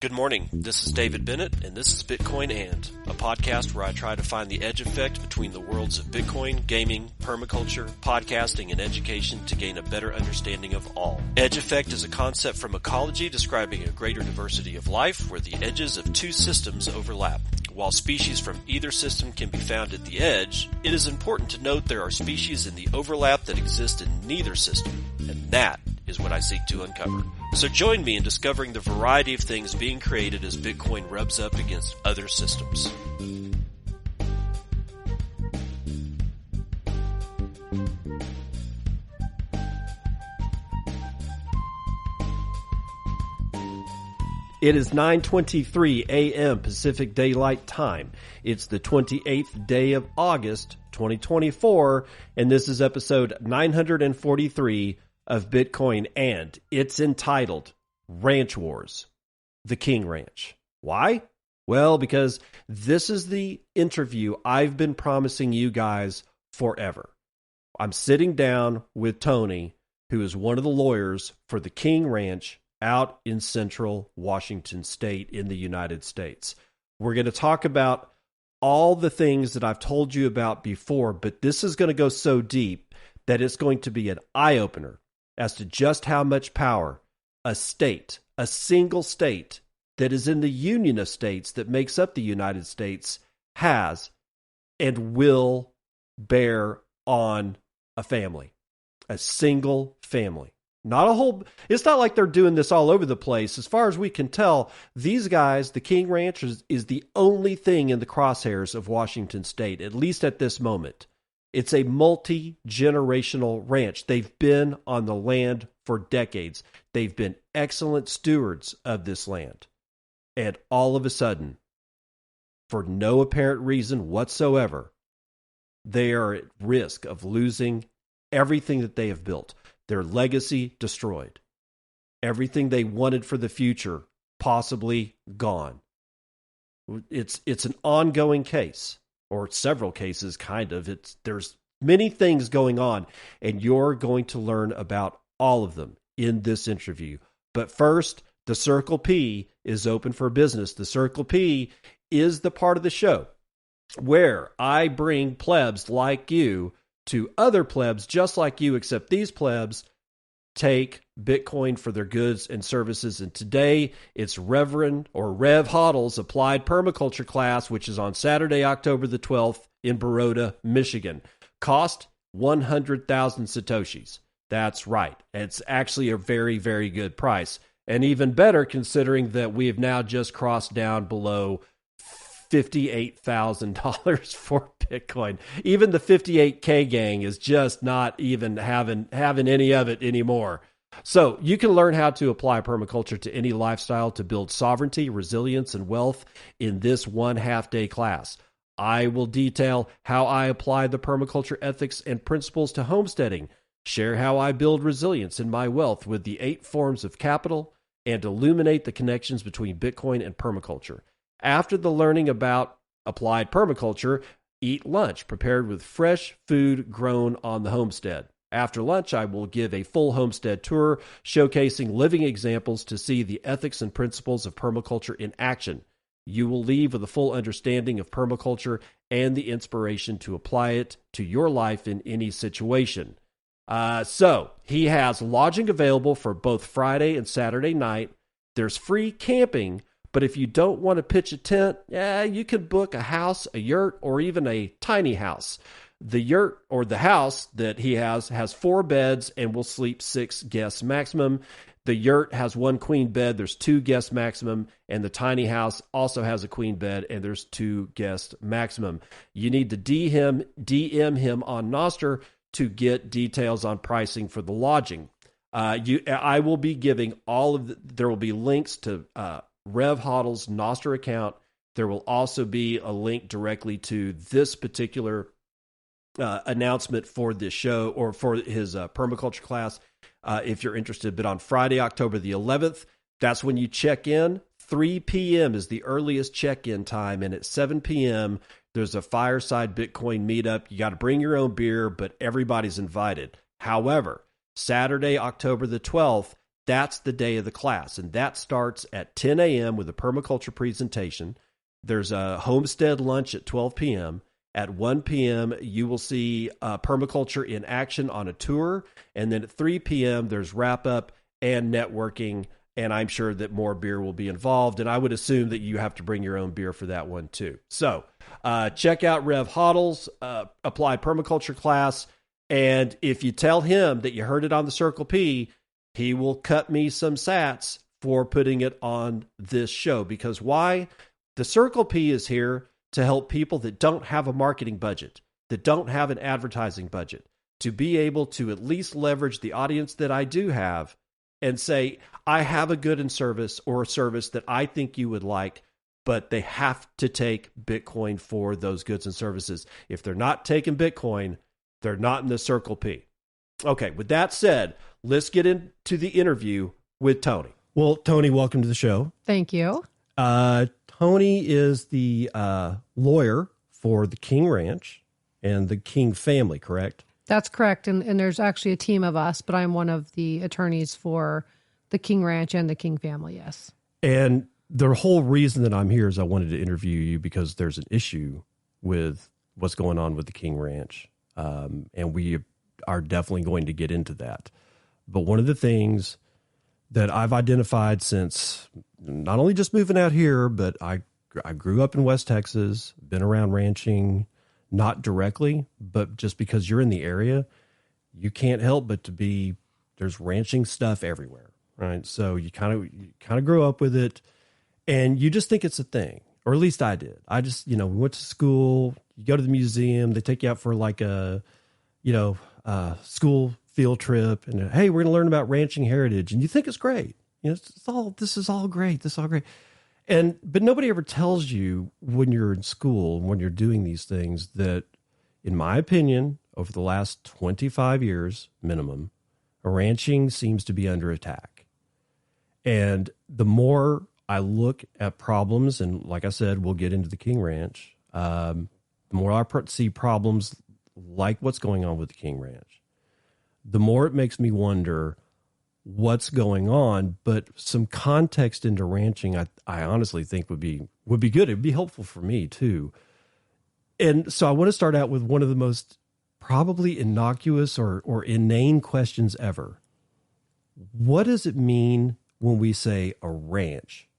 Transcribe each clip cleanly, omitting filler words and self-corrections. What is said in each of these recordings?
Good morning. This is David Bennett, and this is Bitcoin a podcast where I try to find the edge effect between the worlds of Bitcoin, gaming, permaculture, podcasting, and education to gain a better understanding of all. Edge effect is a concept from Ecology describing a greater diversity of life where the edges of two systems overlap. While species from either system can be found at the edge, it is important to note there are species in the overlap that exist in neither system, and that is what I seek to uncover. So join me in discovering the variety of things being created as Bitcoin rubs up against other systems. It is 9:23 a.m. Pacific Daylight Time. It's the 28th day of August, 2024, and this is episode 943 of Bitcoin, and it's entitled Ranch Wars, the King Ranch. Why? Well, because this is the interview I've been promising you guys forever. I'm sitting down with Toni, who is one of the lawyers for the King Ranch out in central Washington State in the United States. We're going to talk about all the things that I've told you about before, but this is going to go so deep that it's going to be an eye-opener as to just how much power a state, a single state that is in the union of states that makes up the United States has and will bear on a family, a single family. Not a whole, it's not like they're doing this all over the place. As far as we can tell, these guys, the King Ranch, is the only thing in the crosshairs of Washington State, at least at this moment. It's a multi-generational ranch. They've been on the land for decades. They've been excellent stewards of this land. And all of a sudden, for no apparent reason whatsoever, they are at risk of losing everything that they have built. Their legacy destroyed. Everything they wanted for the future possibly gone. It's an ongoing case, or several cases, kind of. There's many things going on, and you're going to learn about all of them in this interview. But first, the Circle P is open for business. The Circle P is the part of the show where I bring plebs like you to other plebs just like you, except these plebs take Bitcoin for their goods and services. And today it's Reverend or Rev Hoddle's Applied Permaculture class, which is on Saturday, October the 12th in Baroda, Michigan. Cost 100,000 Satoshis. That's right. It's actually a very, very good price. And even better considering that we have now just crossed down below $58,000 for Bitcoin. Even the 58K gang is just not even having any of it anymore. So you can learn how to apply permaculture to any lifestyle to build sovereignty, resilience, and wealth in this 1.5 day class. I will detail how I apply the permaculture ethics and principles to homesteading, share how I build resilience in my wealth with the 8 forms of capital, and illuminate the connections between Bitcoin and permaculture. After the learning about applied permaculture, eat lunch prepared with fresh food grown on the homestead. After lunch, I will give a full homestead tour showcasing living examples to see the ethics and principles of permaculture in action. You will leave with a full understanding of permaculture and the inspiration to apply it to your life in any situation. So he has lodging available for both Friday and Saturday night. There's free camping. But if you don't want to pitch a tent, you can book a house, a yurt, or even a tiny house. The yurt or the house that he has 4 beds and will sleep 6 guests maximum. The yurt has 1 queen bed, there's 2 guests maximum, and the tiny house also has a queen bed and there's 2 guests maximum. You need to DM him on Nostr to get details on pricing for the lodging. I will be giving there will be links to Rev Hoddle's Nostr account. There will also be a link directly to this particular announcement for this show or for his permaculture class if you're interested. But on Friday, October the 11th, that's when you check in. 3 p.m. is the earliest check-in time, and at 7 p.m., there's a fireside Bitcoin meetup. You got to bring your own beer, but everybody's invited. However, Saturday, October the 12th, that's the day of the class. And that starts at 10 a.m. with a permaculture presentation. There's a homestead lunch at 12 p.m. At 1 p.m., you will see permaculture in action on a tour. And then at 3 p.m., there's wrap up and networking. And I'm sure that more beer will be involved. And I would assume that you have to bring your own beer for that one too. So check out Rev Hoddle's Applied Permaculture class. And if you tell him that you heard it on the Circle P, he will cut me some sats for putting it on this show. Because why? The Circle P is here to help people that don't have a marketing budget, that don't have an advertising budget, to be able to at least leverage the audience that I do have and say, I have a good and service or a service that I think you would like, but they have to take Bitcoin for those goods and services. If they're not taking Bitcoin, they're not in the Circle P. Okay, with that said, let's get into the interview with Toni. Well, Toni, welcome to the show. Thank you. Toni is the lawyer for the King Ranch and the King family, correct? That's correct. And there's actually a team of us, but I'm one of the attorneys for the King Ranch and the King family, yes. And the whole reason that I'm here is I wanted to interview you because there's an issue with what's going on with the King Ranch. And we are definitely going to get into that. But one of the things that I've identified since not only just moving out here, but I grew up in West Texas, been around ranching, not directly, but just because you're in the area, you can't help but to be, there's ranching stuff everywhere, right? So you kind of grow up with it and you just think it's a thing, or at least I did. I just, we went to school, you go to the museum, they take you out for like a, school field trip and hey, we're going to learn about ranching heritage. And you think it's great. This is all great. But nobody ever tells you when you're in school, when you're doing these things, that in my opinion, over the last 25 years minimum, ranching seems to be under attack. And the more I look at problems, and like I said, we'll get into the King Ranch, the more I see problems like what's going on with the King Ranch, the more it makes me wonder what's going on. But some context into ranching, I honestly think would be good. It'd be helpful for me too. And so I want to start out with one of the most probably innocuous or inane questions ever. What does it mean when we say a ranch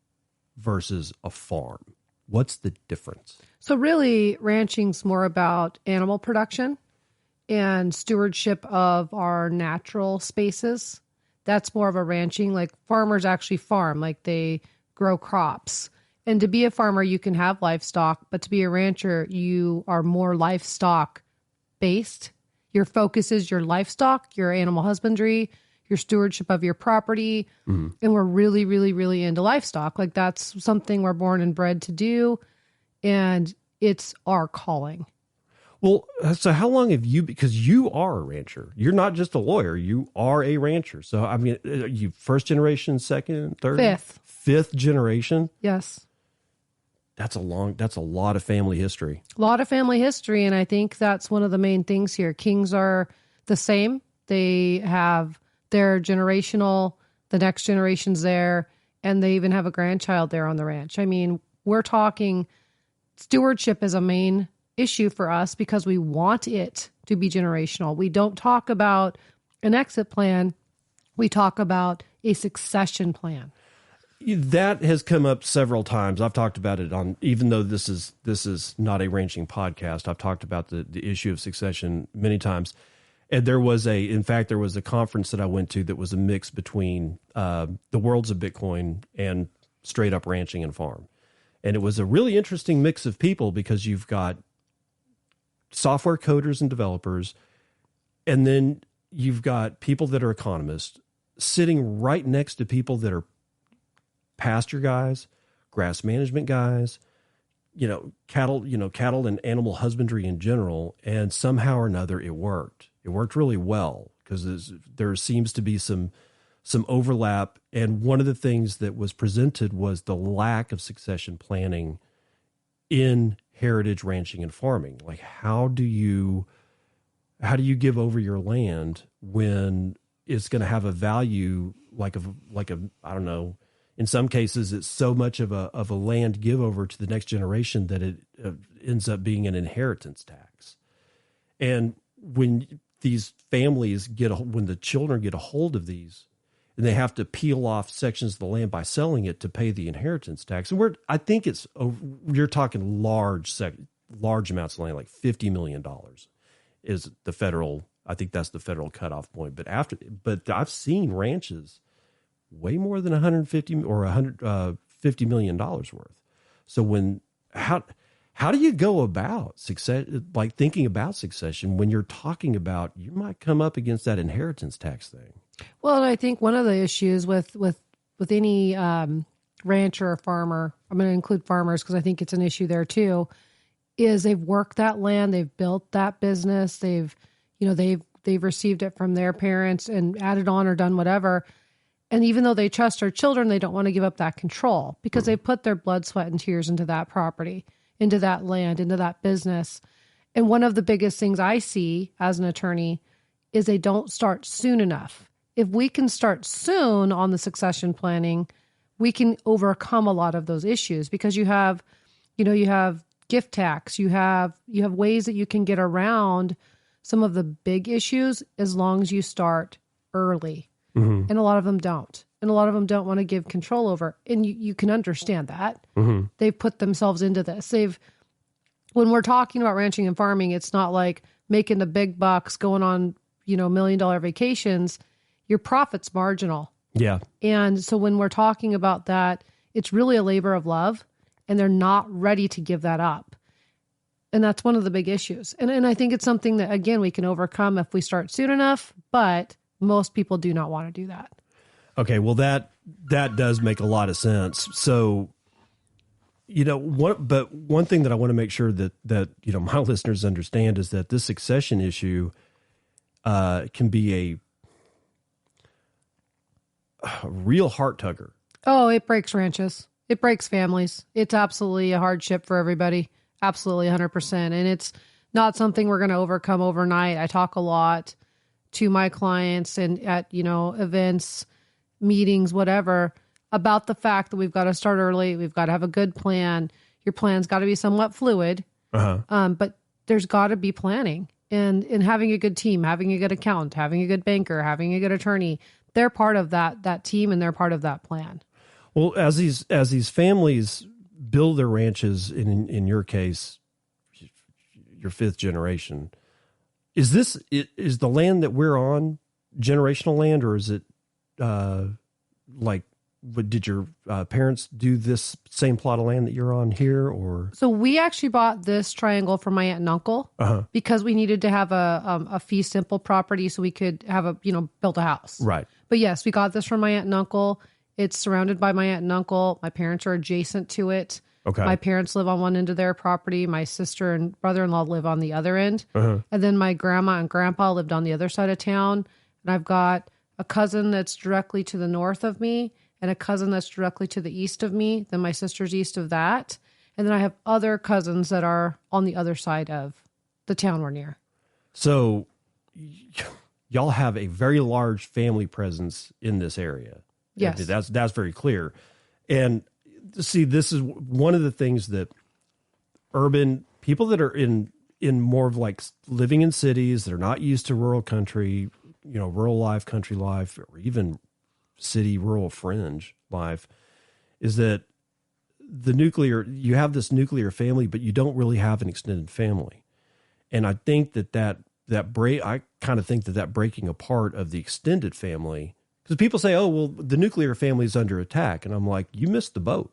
versus a farm? What's the difference? So really, ranching's more about animal production and stewardship of our natural spaces. That's more of a ranching. Like farmers actually farm, like they grow crops. And to be a farmer, you can have livestock, but to be a rancher, you are more livestock based. Your focus is your livestock, your animal husbandry, your stewardship of your property. Mm-hmm. And we're really, really, really into livestock. Like that's something we're born and bred to do. And it's our calling. Well, so how long have you, because you are a rancher, you're not just a lawyer, you are a rancher. So, I mean, you first generation, second, third? Fifth generation? Yes. That's a lot of family history. A lot of family history. And I think that's one of the main things here. Kings are the same. They have their generational, the next generation's there, and they even have a grandchild there on the ranch. I mean, we're talking stewardship is a main issue for us because we want it to be generational. We don't talk about an exit plan. We talk about a succession plan. That has come up several times. I've talked about it on, even though this is not a ranching podcast, I've talked about the issue of succession many times. And there was a conference that I went to that was a mix between the worlds of Bitcoin and straight up ranching and farm. And it was a really interesting mix of people because you've got software coders and developers, and then you've got people that are economists sitting right next to people that are pasture guys, grass management guys, cattle and animal husbandry in general. And somehow or another, it worked. It worked really well because there seems to be some overlap. And one of the things that was presented was the lack of succession planning in heritage ranching and farming. Like, how do you give over your land when is going to have a value like a I don't know. In some cases, it's so much of a land give over to the next generation that it ends up being an inheritance tax. And when these families when the children get a hold of these, and they have to peel off sections of the land by selling it to pay the inheritance tax. And I think you're talking large amounts of land, like $50 million is the federal. I think that's the federal cutoff point. But I've seen ranches way more than 150 or $150 million worth. So how do you go about success, like thinking about succession when you're talking about, you might come up against that inheritance tax thing? Well, I think one of the issues with any rancher or farmer, I'm going to include farmers because I think it's an issue there too, is they've worked that land, they've built that business, they've received it from their parents and added on or done whatever. And even though they trust their children, they don't want to give up that control because they put their blood, sweat, and tears into that property, into that land, into that business. And one of the biggest things I see as an attorney is they don't start soon enough. If we can start soon on the succession planning, we can overcome a lot of those issues because you have gift tax, you have ways that you can get around some of the big issues as long as you start early. Mm-hmm. And a lot of them don't. And a lot of them don't want to give control over. And you can understand that. Mm-hmm. They've put themselves into this. When we're talking about ranching and farming, it's not like making the big bucks, going on, $1 million vacations. Your profit's marginal. Yeah. And so when we're talking about that, it's really a labor of love and they're not ready to give that up. And that's one of the big issues. And I think it's something that, again, we can overcome if we start soon enough, but most people do not want to do that. Okay. Well, that does make a lot of sense. So, one thing that I want to make sure that my listeners understand is that this succession issue can be a real heart tugger. Oh, it breaks ranches. It breaks families. It's absolutely a hardship for everybody. Absolutely 100%. And it's not something we're going to overcome overnight. I talk a lot to my clients and at, events, meetings, whatever, about the fact that we've got to start early. We've got to have a good plan. Your plan's got to be somewhat fluid, but there's got to be planning and having a good team, having a good accountant, having a good banker, having a good attorney. They're part of that team and they're part of that plan. Well, as these families build their ranches, in your case, your fifth generation, is the land that we're on generational land, or is it did your parents do this same plot of land that you're on here, or? So we actually bought this triangle from my aunt and uncle because we needed to have a fee simple property so we could have built a house. Right. But yes, we got this from my aunt and uncle. It's surrounded by my aunt and uncle. My parents are adjacent to it. Okay. My parents live on one end of their property. My sister and brother-in-law live on the other end. And then my grandma and grandpa lived on the other side of town. And I've got a cousin that's directly to the north of me and a cousin that's directly to the east of me. Then my sister's east of that. And then I have other cousins that are on the other side of the town we're near. So y'all have a very large family presence in this area. Yes. That's very clear. And see, this is one of the things that urban people that are in more of like living in cities that are not used to rural country, rural life, country life, or even city, rural fringe life, is that you have this nuclear family, but you don't really have an extended family. And I think I kind of think that breaking apart of the extended family, because people say, oh, well, the nuclear family is under attack. And I'm like, you missed the boat.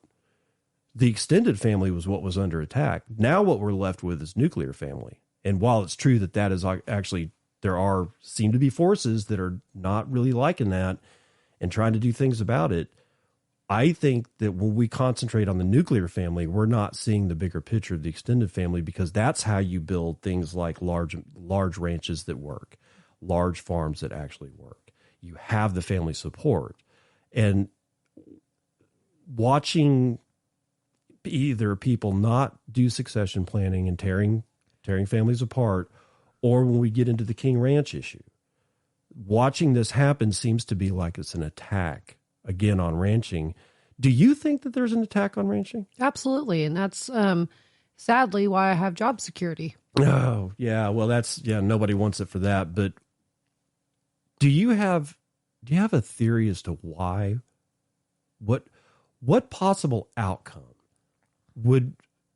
The extended family was what was under attack. Now what we're left with is nuclear family. And while it's true that is actually, seem to be forces that are not really liking that and trying to do things about it, I think that when we concentrate on the nuclear family, we're not seeing the bigger picture of the extended family, because that's how you build things like large ranches that work, large farms that actually work. You have the family support. And watching either people not do succession planning and tearing families apart, or when we get into the King Ranch issue, watching this happen seems to be like it's an attack again on ranching. Do you think that there's an attack on ranching? Absolutely. And that's sadly why I have job security. Oh, yeah. Well, nobody wants it for that. But do you have a theory as to why? What possible outcome would,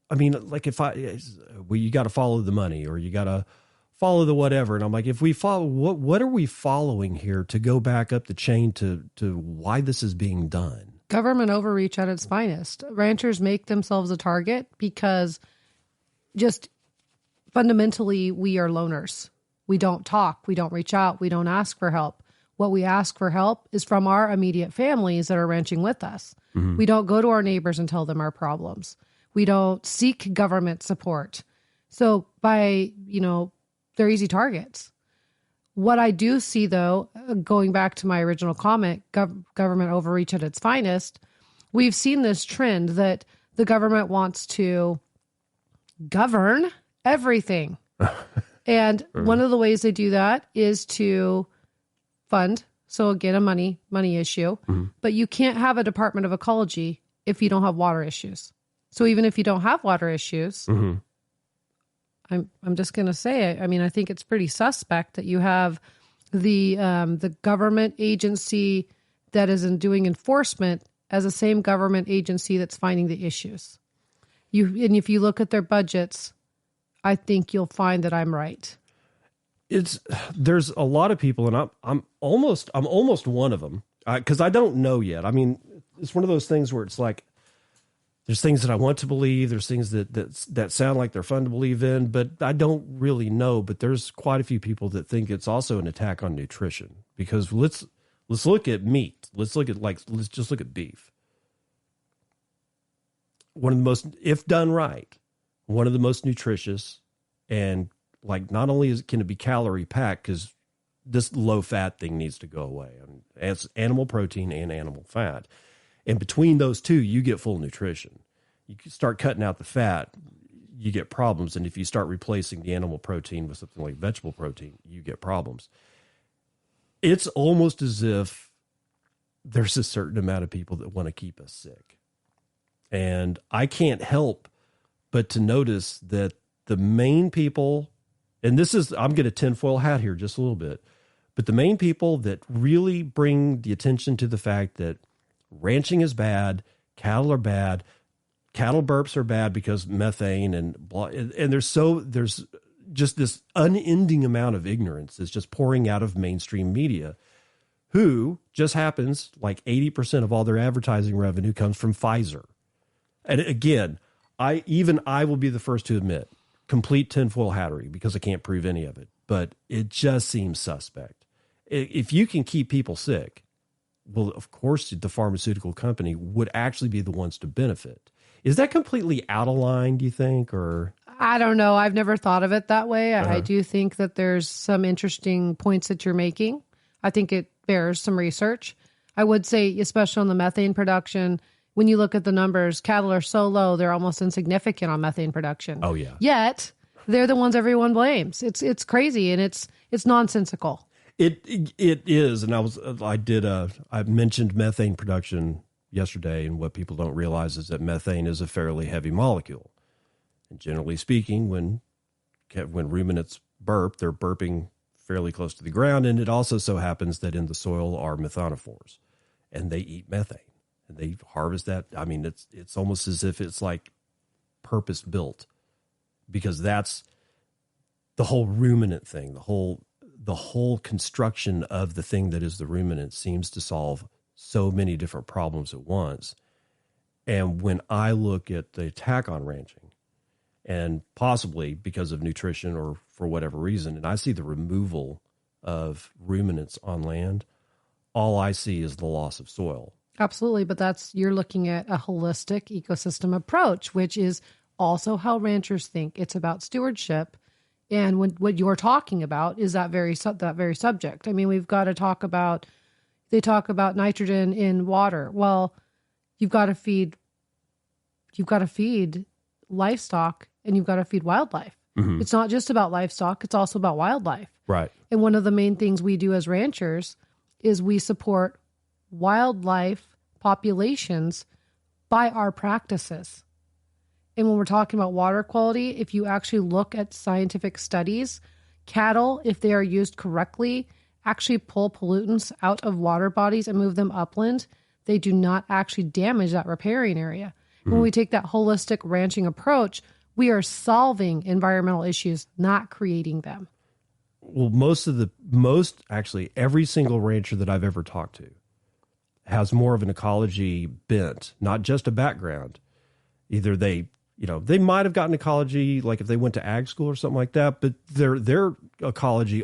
I mean, like you got to follow the money or you got to follow the whatever. And I'm like, if we follow, what are we following here to go back up the chain to why this is being done? Government overreach at its finest. Ranchers make themselves a target because just fundamentally we are loners. We don't talk. We don't reach out. We don't ask for help. What we ask for help is from our immediate families that are ranching with us. Mm-hmm. We don't go to our neighbors and tell them our problems. We don't seek government support. So they're easy targets. What I do see, though, going back to my original comment, government overreach at its finest, we've seen this trend that the government wants to govern everything. And one of the ways they do that is to fund. So again, a money issue. Mm-hmm. But you can't have a Department of Ecology if you don't have water issues. So even if you don't have water issues, mm-hmm. I'm just going to say it. I mean, I think it's pretty suspect that you have the government agency that is doing enforcement as the same government agency that's finding the issues. And if you look at their budgets, I think you'll find that I'm right. There's a lot of people, and I'm almost one of them because I don't know yet. I mean, it's one of those things where it's like, there's things that I want to believe. There's things that sound like they're fun to believe in, but I don't really know. But there's quite a few people that think it's also an attack on nutrition because let's look at meat. Let's just look at beef. One of the most, if done right, one of the most nutritious, and like not only can it be calorie packed because this low fat thing needs to go away. I mean, it's animal protein and animal fat. And between those two, you get full nutrition. You start cutting out the fat, you get problems. And if you start replacing the animal protein with something like vegetable protein, you get problems. It's almost as if there's a certain amount of people that want to keep us sick. And I can't help but to notice that the main people, and I'm going to tinfoil hat here just a little bit, but the main people that really bring the attention to the fact that ranching is bad, cattle are bad, cattle burps are bad because methane and blah, and there's just this unending amount of ignorance that's just pouring out of mainstream media, who just happens like 80% of all their advertising revenue comes from Pfizer. And again, I will be the first to admit complete tinfoil hattery because I can't prove any of it, but it just seems suspect. If you can keep people sick, well, of course, the pharmaceutical company would actually be the ones to benefit. Is that completely out of line, do you think? Or I don't know. I've never thought of it that way. I do think that there's some interesting points that you're making. I think it bears some research. I would say, especially on the methane production, when you look at the numbers, cattle are so low, they're almost insignificant on methane production. Oh, yeah. Yet, they're the ones everyone blames. It's crazy, and it's nonsensical. It is, and I mentioned methane production yesterday, and what people don't realize is that methane is a fairly heavy molecule. And generally speaking, when ruminants burp, they're burping fairly close to the ground, and it also so happens that in the soil are methanophores, and they eat methane, and they harvest that. I mean, it's almost as if it's like purpose built, because that's the whole ruminant thing, the whole construction of the thing that is the ruminant seems to solve so many different problems at once. And when I look at the attack on ranching, and possibly because of nutrition or for whatever reason, and I see the removal of ruminants on land, all I see is the loss of soil. Absolutely. But you're looking at a holistic ecosystem approach, which is also how ranchers think. It's about stewardship. And what you're talking about is that very subject. I mean, we've got to talk about, they talk about nitrogen in water. Well, you've got to feed livestock and you've got to feed wildlife. It's not just about livestock, it's also about wildlife. Right. And one of the main things we do as ranchers is we support wildlife populations by our practices. And when we're talking about water quality, if you actually look at scientific studies, cattle, if they are used correctly, actually pull pollutants out of water bodies and move them upland. They do not actually damage that riparian area. When we take that holistic ranching approach, we are solving environmental issues, not creating them. Well, actually, every single rancher that I've ever talked to has more of an ecology bent, not just a background. Either they might have gotten ecology, like if they went to ag school or something like that, but their ecology,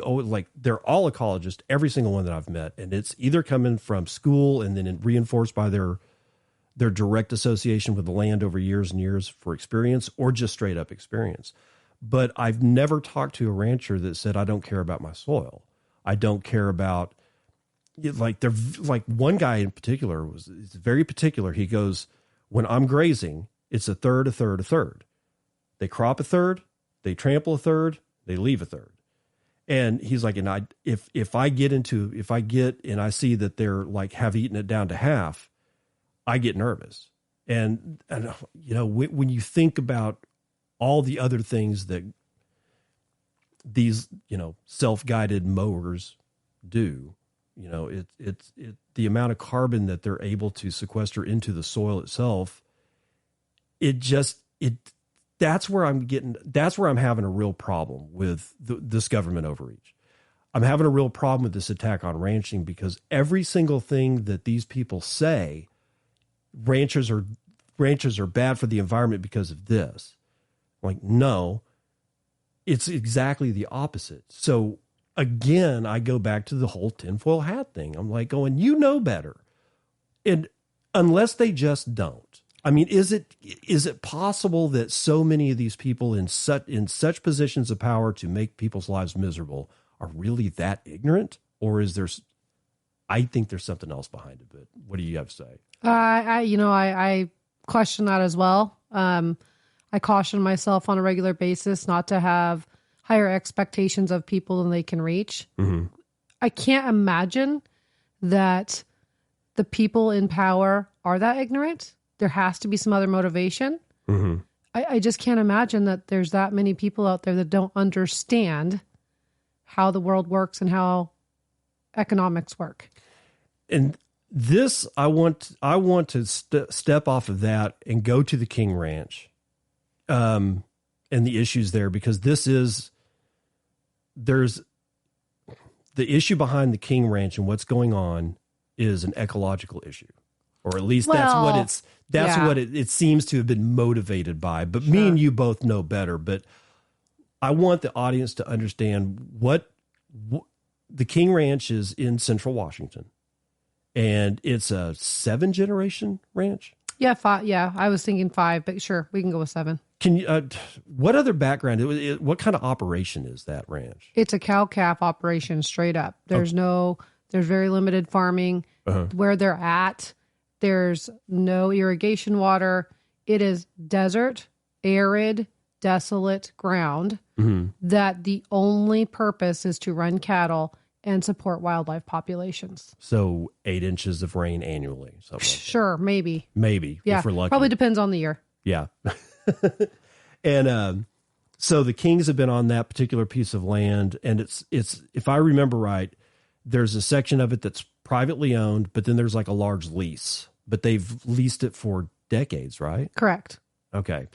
they're all ecologists, every single one that I've met. And it's either coming from school and then reinforced by their direct association with the land over years and years for experience, or just straight up experience. But I've never talked to a rancher that said, I don't care about my soil. I don't care about, one guy in particular is very particular. He goes, when I'm grazing, it's a third, a third, a third. They crop a third, they trample a third, they leave a third. And he's like, and if I get and I see that they're have eaten it down to half, I get nervous. And when you think about all the other things that these, self-guided mowers do, it's the amount of carbon that they're able to sequester into the soil itself. That's where I'm having a real problem with this government overreach. I'm having a real problem with this attack on ranching, because every single thing that these people say, ranchers are bad for the environment because of this. No, it's exactly the opposite. So again, I go back to the whole tinfoil hat thing. I'm going, better. And unless they just don't. I mean, is it possible that so many of these people in such positions of power to make people's lives miserable are really that ignorant? Or I think there's something else behind it, but what do you have to say? I question that as well. I caution myself on a regular basis not to have higher expectations of people than they can reach. Mm-hmm. I can't imagine that the people in power are that ignorant. There has to be some other motivation. Mm-hmm. I just can't imagine that there's that many people out there that don't understand how the world works and how economics work. And this, I want to step off of that and go to the King Ranch, and the issues there, because there's the issue behind the King Ranch and what's going on is an ecological issue, or at least that's what it seems to have been motivated by. But sure, me and you both know better. But I want the audience to understand what the King Ranch is in Central Washington. And it's a 7-generation ranch? Yeah, 5. Yeah, I was thinking 5, but sure, we can go with 7. Can you? What other background? What kind of operation is that ranch? It's a cow-calf operation, straight up. There's very limited farming. Uh-huh. Where they're at, there's no irrigation water. It is desert, arid, desolate ground that the only purpose is to run cattle and support wildlife populations. So 8 inches of rain annually. Sure, maybe. Yeah, if we're lucky. Probably depends on the year. Yeah. And so the Kings have been on that particular piece of land, and it's if I remember right, there's a section of it that's privately owned, but then there's a large lease. But they've leased it for decades, right? Correct. Okay.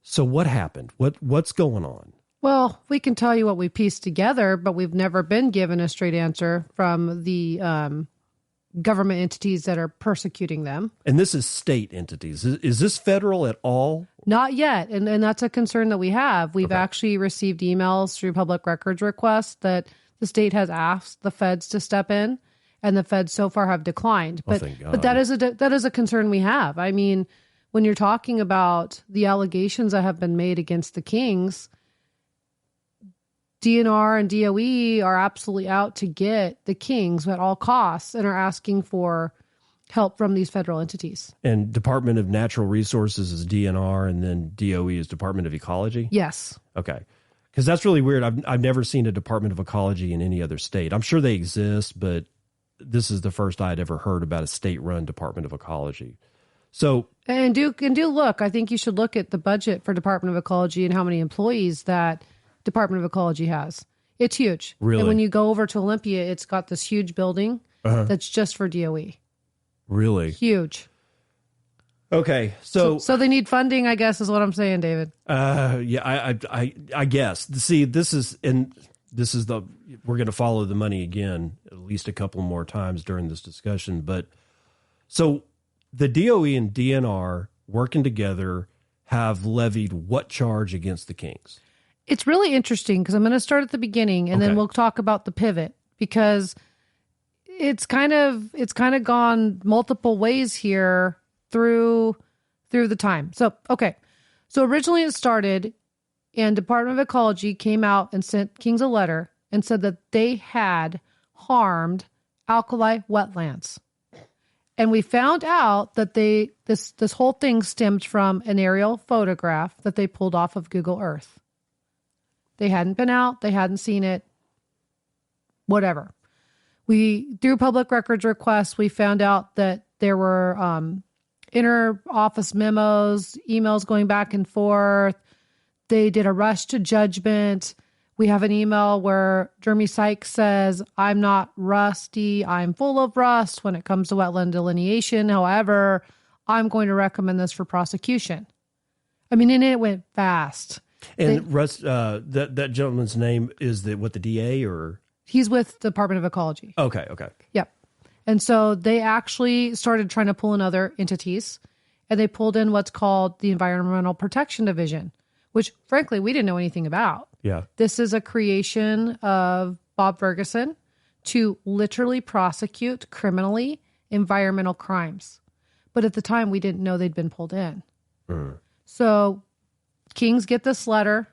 So what happened? What's going on? Well, we can tell you what we pieced together, but we've never been given a straight answer from the government entities that are persecuting them. And this is state entities. Is this federal at all? Not yet. And that's a concern that we have. We've actually received emails through public records requests that the state has asked the feds to step in, and the feds so far have declined. But that is a concern we have. I mean, when you're talking about the allegations that have been made against the Kings, DNR and DOE are absolutely out to get the Kings at all costs and are asking for help from these federal entities. And Department of Natural Resources is DNR, and then DOE is Department of Ecology? Yes. Okay. Because that's really weird. I've never seen a Department of Ecology in any other state. I'm sure they exist, but this is the first I'd ever heard about a state-run Department of Ecology. So and do look. I think you should look at the budget for Department of Ecology and how many employees that Department of Ecology has. It's huge. Really? And when you go over to Olympia, it's got this huge building that's just for DOE. Really? Huge. Okay, so they need funding, I guess, is what I'm saying, David. Yeah, I guess. See, we're going to follow the money again at least a couple more times during this discussion. But so the DOE and DNR working together have levied what charge against the Kings? It's really interesting because I'm going to start at the beginning and then we'll talk about the pivot, because it's kind of gone multiple ways here through the time. So, okay. So originally it started and Department of Ecology came out and sent Kings a letter and said that they had harmed alkali wetlands. And we found out that this whole thing stemmed from an aerial photograph that they pulled off of Google Earth. They hadn't been out, they hadn't seen it, whatever. Through public records requests, we found out that there were inter-office memos, emails going back and forth. They did a rush to judgment. We have an email where Jeremy Sykes says, I'm not rusty, I'm full of rust when it comes to wetland delineation. However, I'm going to recommend this for prosecution. I mean, and it went fast. And that gentleman's name is the DA or? He's with the Department of Ecology. Okay. Yep. And so they actually started trying to pull in other entities, and they pulled in what's called the Environmental Protection Division, which frankly, we didn't know anything about. Yeah. This is a creation of Bob Ferguson to literally prosecute criminally environmental crimes. But at the time, we didn't know they'd been pulled in. So Kings get this letter,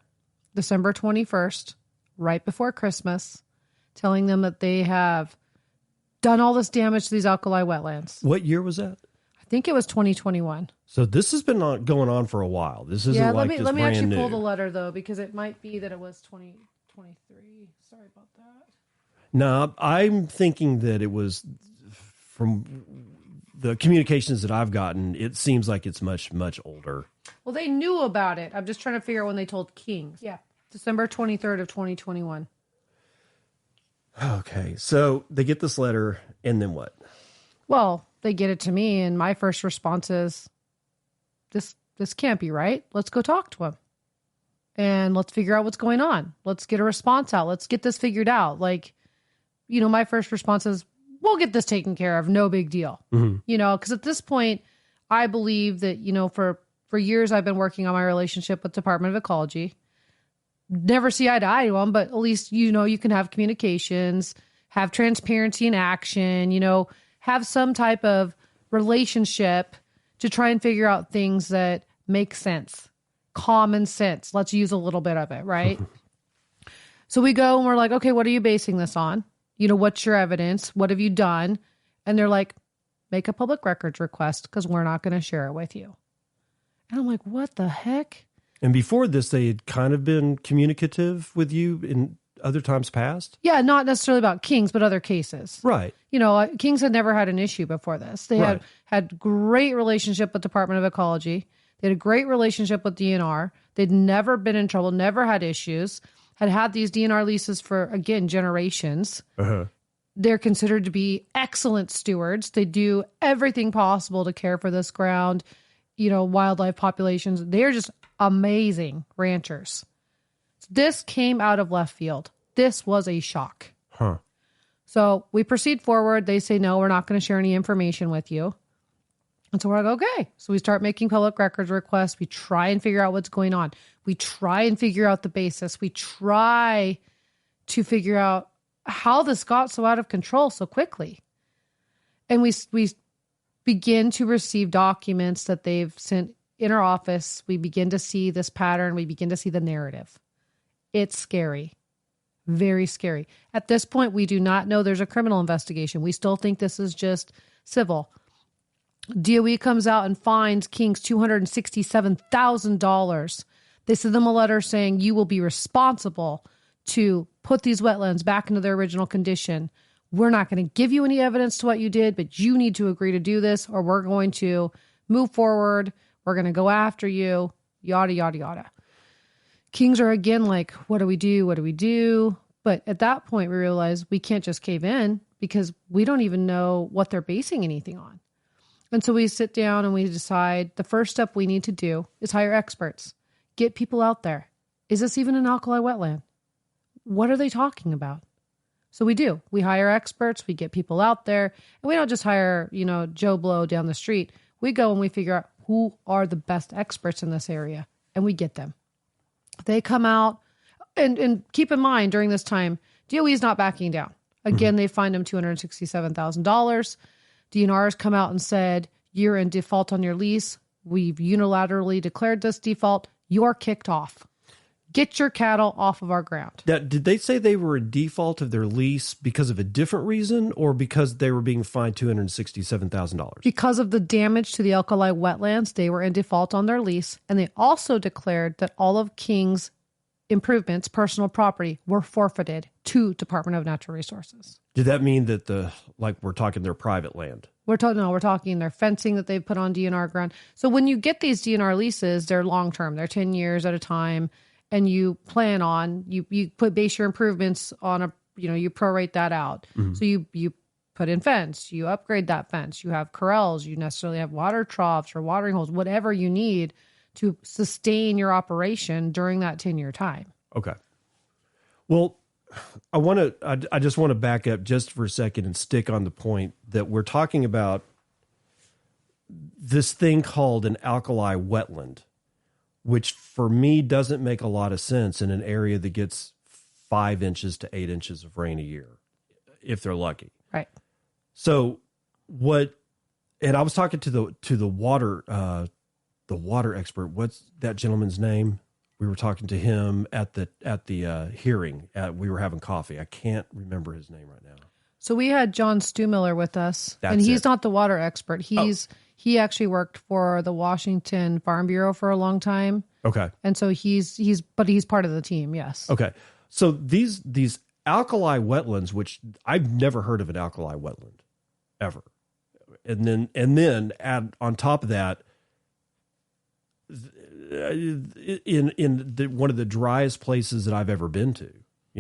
December 21st, right before Christmas, telling them that they have done all this damage to these alkali wetlands. What year was that? I think it was 2021. So this has been going on for a while. This isn't let me actually pull new. the letter, though, because it might be that it was 2023. Sorry about that. No, I'm thinking that it was from the communications that I've gotten. It seems like it's much, much older. Well, they knew about it. I'm just trying to figure out when they told Kings. Yeah. December 23rd of 2021. Okay. So they get this letter, and then what? Well, they get it to me, and my first response is, this can't be right. Let's go talk to him. And let's figure out what's going on. Let's get a response out. Let's get this figured out. My first response is, we'll get this taken care of. No big deal. Mm-hmm. Because at this point, I believe that, for years I've been working on my relationship with Department of Ecology. Never see eye to eye to them, but at least, you can have communications, have transparency in action, have some type of relationship to try and figure out things that make sense. Common sense. Let's use a little bit of it, right? So we go and we're like, okay, what are you basing this on? What's your evidence? What have you done? And they're like, make a public records request because we're not going to share it with you. And I'm like, what the heck? And before this, they had kind of been communicative with you in other times past? Yeah, not necessarily about Kings, but other cases. Right. Kings had never had an issue before this. They had great relationship with Department of Ecology. They had a great relationship with DNR. They'd never been in trouble, never had issues, had these DNR leases for, again, generations. Uh-huh. They're considered to be excellent stewards. They do everything possible to care for this ground, wildlife populations. They're just amazing ranchers. This came out of left field. This was a shock. Huh. So we proceed forward. They say, no, we're not going to share any information with you. And so we're like, okay. So we start making public records requests. We try and figure out what's going on. We try and figure out the basis. We try to figure out how this got so out of control so quickly. And we begin to receive documents that they've sent in our office. We begin to see this pattern. We begin to see the narrative. It's scary. Very scary. At this point, we do not know there's a criminal investigation. We still think this is just civil. DOE comes out and fines Kings $267,000 They send them a letter saying you will be responsible to put these wetlands back into their original condition. We're not going to give you any evidence to what you did, but you need to agree to do this or we're going to move forward. We're going to go after you, yada, yada, yada. Kings are again like, what do we do? What do we do? But at that point, we realize we can't just cave in because we don't even know what they're basing anything on. And so we sit down and we decide the first step we need to do is hire experts. Get people out there. Is this even an alkali wetland? What are they talking about? So we do. We hire experts. We get people out there. And we don't just hire, Joe Blow down the street. We go and we figure out who are the best experts in this area. And we get them. They come out. And keep in mind, during this time, DOE is not backing down. Again, they fined him $267,000. DNR's come out and said, you're in default on your lease. We've unilaterally declared this default. You're kicked off. Get your cattle off of our ground. Now, did they say they were in default of their lease because of a different reason or because they were being fined $267,000? Because of the damage to the alkali wetlands, they were in default on their lease. And they also declared that all of King's improvements, personal property, were forfeited to Department of Natural Resources. Did that mean that we're talking their private land? We're talking their fencing that they've put on DNR ground. So when you get these DNR leases, they're long-term. They're 10 years at a time. And you plan on, you base your improvements on you prorate that out. Mm-hmm. So you put in fence, you upgrade that fence, you have corrals, you necessarily have water troughs or watering holes, whatever you need to sustain your operation during that 10-year time. Okay. Well, I just want to back up just for a second and stick on the point that we're talking about this thing called an alkali wetland, which for me doesn't make a lot of sense in an area that gets 5 inches to 8 inches of rain a year, if they're lucky. Right. So and I was talking to the water expert. What's that gentleman's name? We were talking to him at the hearing. We were having coffee. I can't remember his name right now. So we had John Stumiller with us, That's and he's it. not the water expert. He actually worked for the Washington Farm Bureau for a long time. Okay. And so he's part of the team. Yes. Okay. So these alkali wetlands, which I've never heard of an alkali wetland ever. And then add on top of that, in one of the driest places that I've ever been to.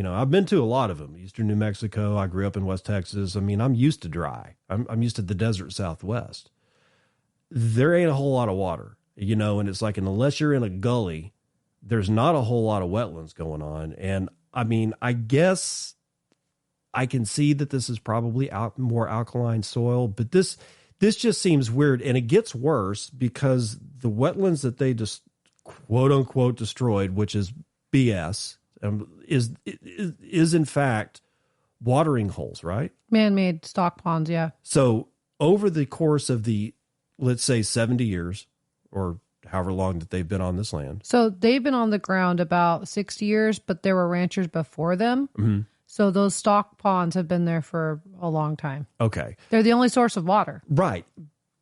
I've been to a lot of them. Eastern New Mexico. I grew up in West Texas. I mean, I'm used to dry. I'm used to the desert Southwest. There ain't a whole lot of water, and it's like, unless you're in a gully, there's not a whole lot of wetlands going on. And I mean, I guess I can see that this is probably more alkaline soil, but this just seems weird. And it gets worse because the wetlands that they just quote unquote destroyed, which is BS, is in fact watering holes, right? Man-made stock ponds. Yeah. So over the course of let's say 70 years or however long that they've been on this land. So they've been on the ground about 60 years, but there were ranchers before them. Mm-hmm. So those stock ponds have been there for a long time. Okay. They're the only source of water. Right.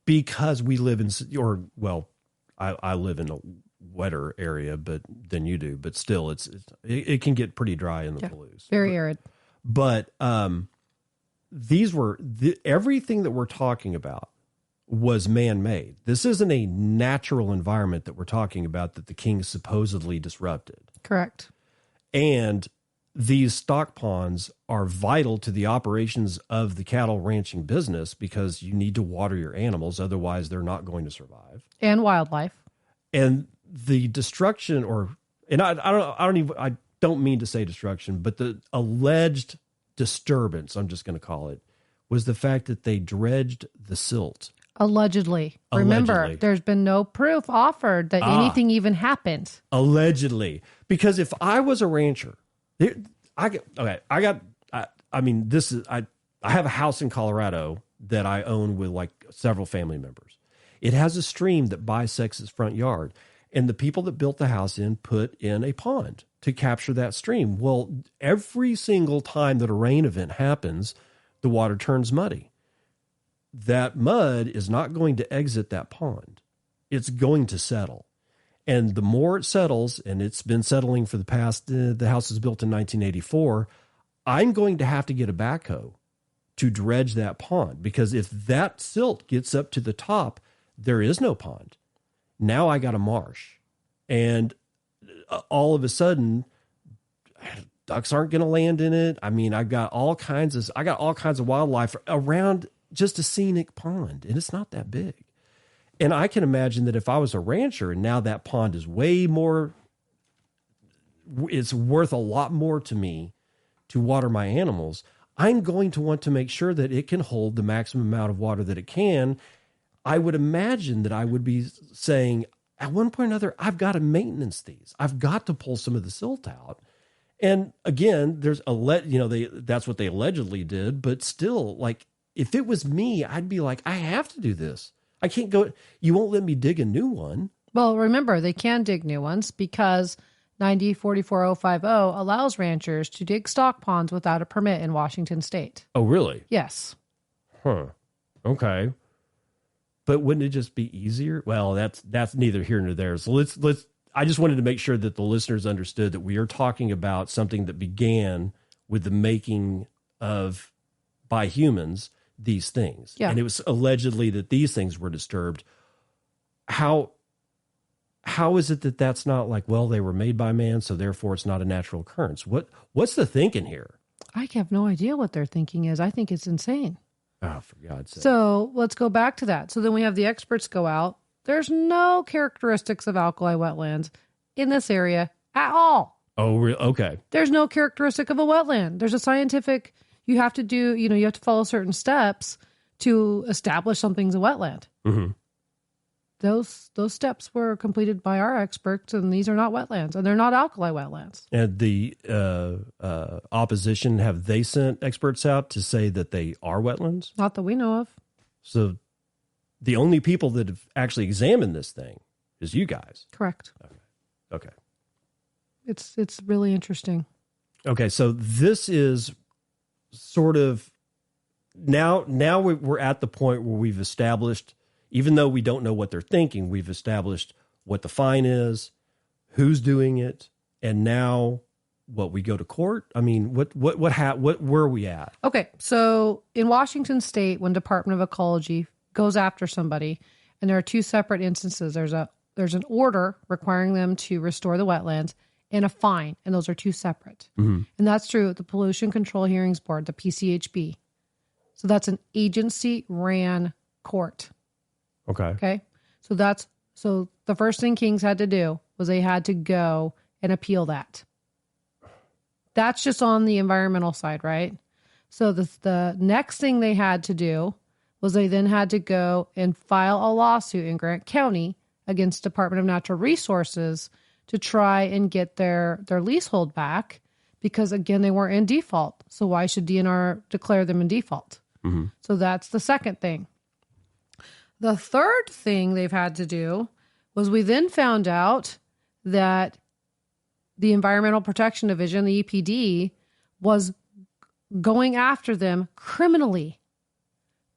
Because we live I live in a wetter area than you do, but still it can get pretty dry in the Palouse. Very arid. But everything that we're talking about was man-made. This isn't a natural environment that we're talking about that the Kings supposedly disrupted. Correct. And these stock ponds are vital to the operations of the cattle ranching business because you need to water your animals. Otherwise, they're not going to survive. And wildlife. And the destruction I don't mean to say destruction, but the alleged disturbance, I'm just going to call it, was the fact that they dredged the silt. Allegedly. Remember, there's been no proof offered that anything even happened. Allegedly. Because if I was a rancher, I have a house in Colorado that I own with like several family members. It has a stream that bisects its front yard. And the people that built the house put in a pond to capture that stream. Well, every single time that a rain event happens, the water turns muddy. That mud is not going to exit that pond. It's going to settle. And the more it settles, and it's been settling for the past, the house was built in 1984, I'm going to have to get a backhoe to dredge that pond, because if that silt gets up to the top, there is no pond. Now I got a marsh. And all of a sudden, ducks aren't going to land in it. I mean, I got all kinds of wildlife around just a scenic pond, and it's not that big. And I can imagine that if I was a rancher and now that pond is way more, it's worth a lot more to me to water my animals, I'm going to want to make sure that it can hold the maximum amount of water that it can. I would imagine that I would be saying at one point or another, I've got to maintenance these. I've got to pull some of the silt out. And again, there's that's what they allegedly did, but still, like, if it was me, I'd be like, I have to do this. I can't go, you won't let me dig a new one. Well, remember, they can dig new ones because 90-44050 allows ranchers to dig stock ponds without a permit in Washington state. Oh, really? Yes. Huh. Okay. But wouldn't it just be easier? Well, that's neither here nor there. So I just wanted to make sure that the listeners understood that we are talking about something that began with the making of, by humans, these things. Yeah. And it was allegedly that these things were disturbed. How is it that that's not like, well, they were made by man, so therefore it's not a natural occurrence? What's the thinking here? I have no idea what their thinking is. I think it's insane. Oh, for God's sake. So let's go back to that. So then we have the experts go out. There's no characteristics of alkali wetlands in this area at all. Oh, really? Okay. There's no characteristic of a wetland. There's a scientific, you have to follow certain steps to establish something's a wetland. Mm-hmm. Those steps were completed by our experts, and these are not wetlands, and they're not alkali wetlands. And the opposition, have they sent experts out to say that they are wetlands? Not that we know of. So the only people that have actually examined this thing is you guys. Correct. Okay. It's really interesting. Okay, so this is sort of now we're at the point where we've established, even though we don't know what they're thinking, we've established what the fine is, who's doing it, and now we go to court. I mean, where are we at? Okay, so in Washington State, when Department of Ecology goes after somebody, and there are two separate instances, there's an order requiring them to restore the wetlands and a fine, and those are two separate. Mm-hmm. And that's true at the Pollution Control Hearings Board, the PCHB. So that's an agency-ran court. Okay. So the first thing Kings had to do was they had to go and appeal that. That's just on the environmental side, right? So the next thing they had to do was they then had to go and file a lawsuit in Grant County against Department of Natural Resources to try and get their leasehold back, because again, they weren't in default. So why should DNR declare them in default? Mm-hmm. So that's the second thing. The third thing they've had to do was we then found out that the Environmental Protection Division, the EPD, was going after them criminally.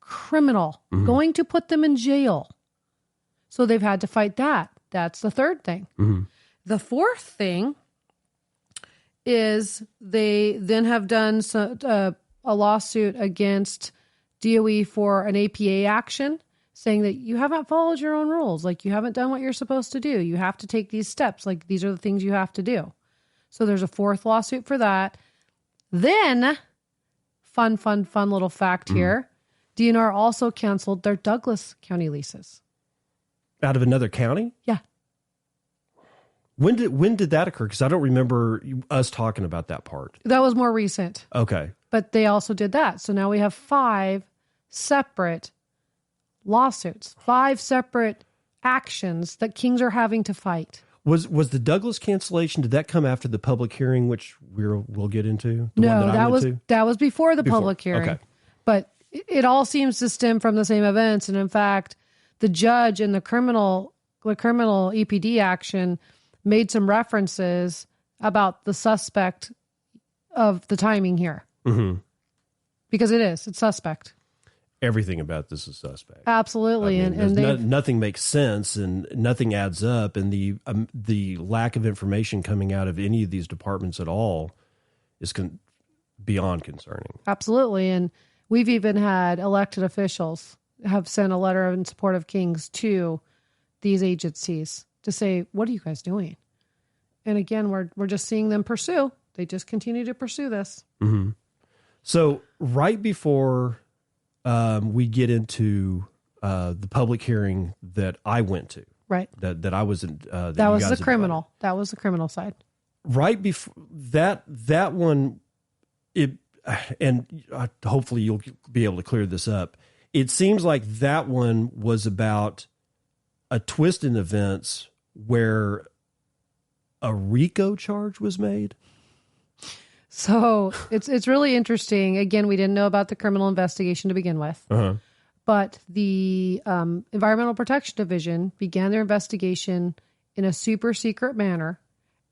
Mm-hmm. Going to put them in jail. So they've had to fight that. That's the third thing. Mm-hmm. The fourth thing is they then have done a lawsuit against DOE for an APA action, saying that you haven't followed your own rules. Like, you haven't done what you're supposed to do. You have to take these steps. Like, these are the things you have to do. So there's a fourth lawsuit for that. Then, fun little fact here, DNR also canceled their Douglas County leases. Out of another county? Yeah. When did that occur? Because I don't remember us talking about that part. That was more recent. Okay. But they also did that. So now we have 5 separate lawsuits, 5 separate actions that Kings are having to fight. Was the Douglas cancellation, did that come after the public hearing, which we'll get into? No, that was before the public hearing. Okay. But it all seems to stem from the same events. And in fact, the judge in the criminal EPD action made some references about the suspect of the timing here. Mm-hmm. Because it's suspect. everything about this is suspect. Absolutely. I mean, and nothing makes sense and nothing adds up. And the lack of information coming out of any of these departments at all is beyond concerning. Absolutely. And we've even had elected officials have sent a letter in support of Kings to these agencies to say, what are you guys doing? And again, we're just seeing them pursue. They just continue to pursue this. Mm-hmm. So right before we get into the public hearing that I went to, right? That I was in. That was the criminal. That was the criminal side. Right before that one, hopefully you'll be able to clear this up. It seems like that one was about a twist in events where a RICO charge was made. So it's really interesting. Again, we didn't know about the criminal investigation to begin with, but the Environmental Protection Division began their investigation in a super secret manner,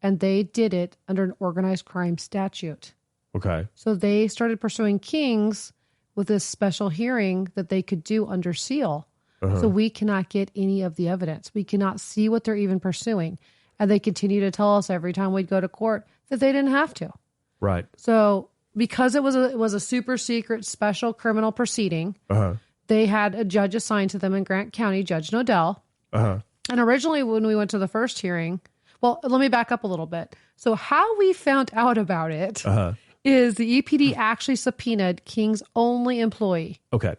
and they did it under an organized crime statute. Okay. So they started pursuing Kings with this special hearing that they could do under seal. So we cannot get any of the evidence. We cannot see what they're even pursuing. And they continue to tell us every time we'd go to court that they didn't have to. Right. So because it was a super secret special criminal proceeding, they had a judge assigned to them in Grant County, Judge Nodell. And originally when we went to the first hearing, well, let me back up a little bit. So how we found out about it is the EPD actually subpoenaed King's only employee. Okay.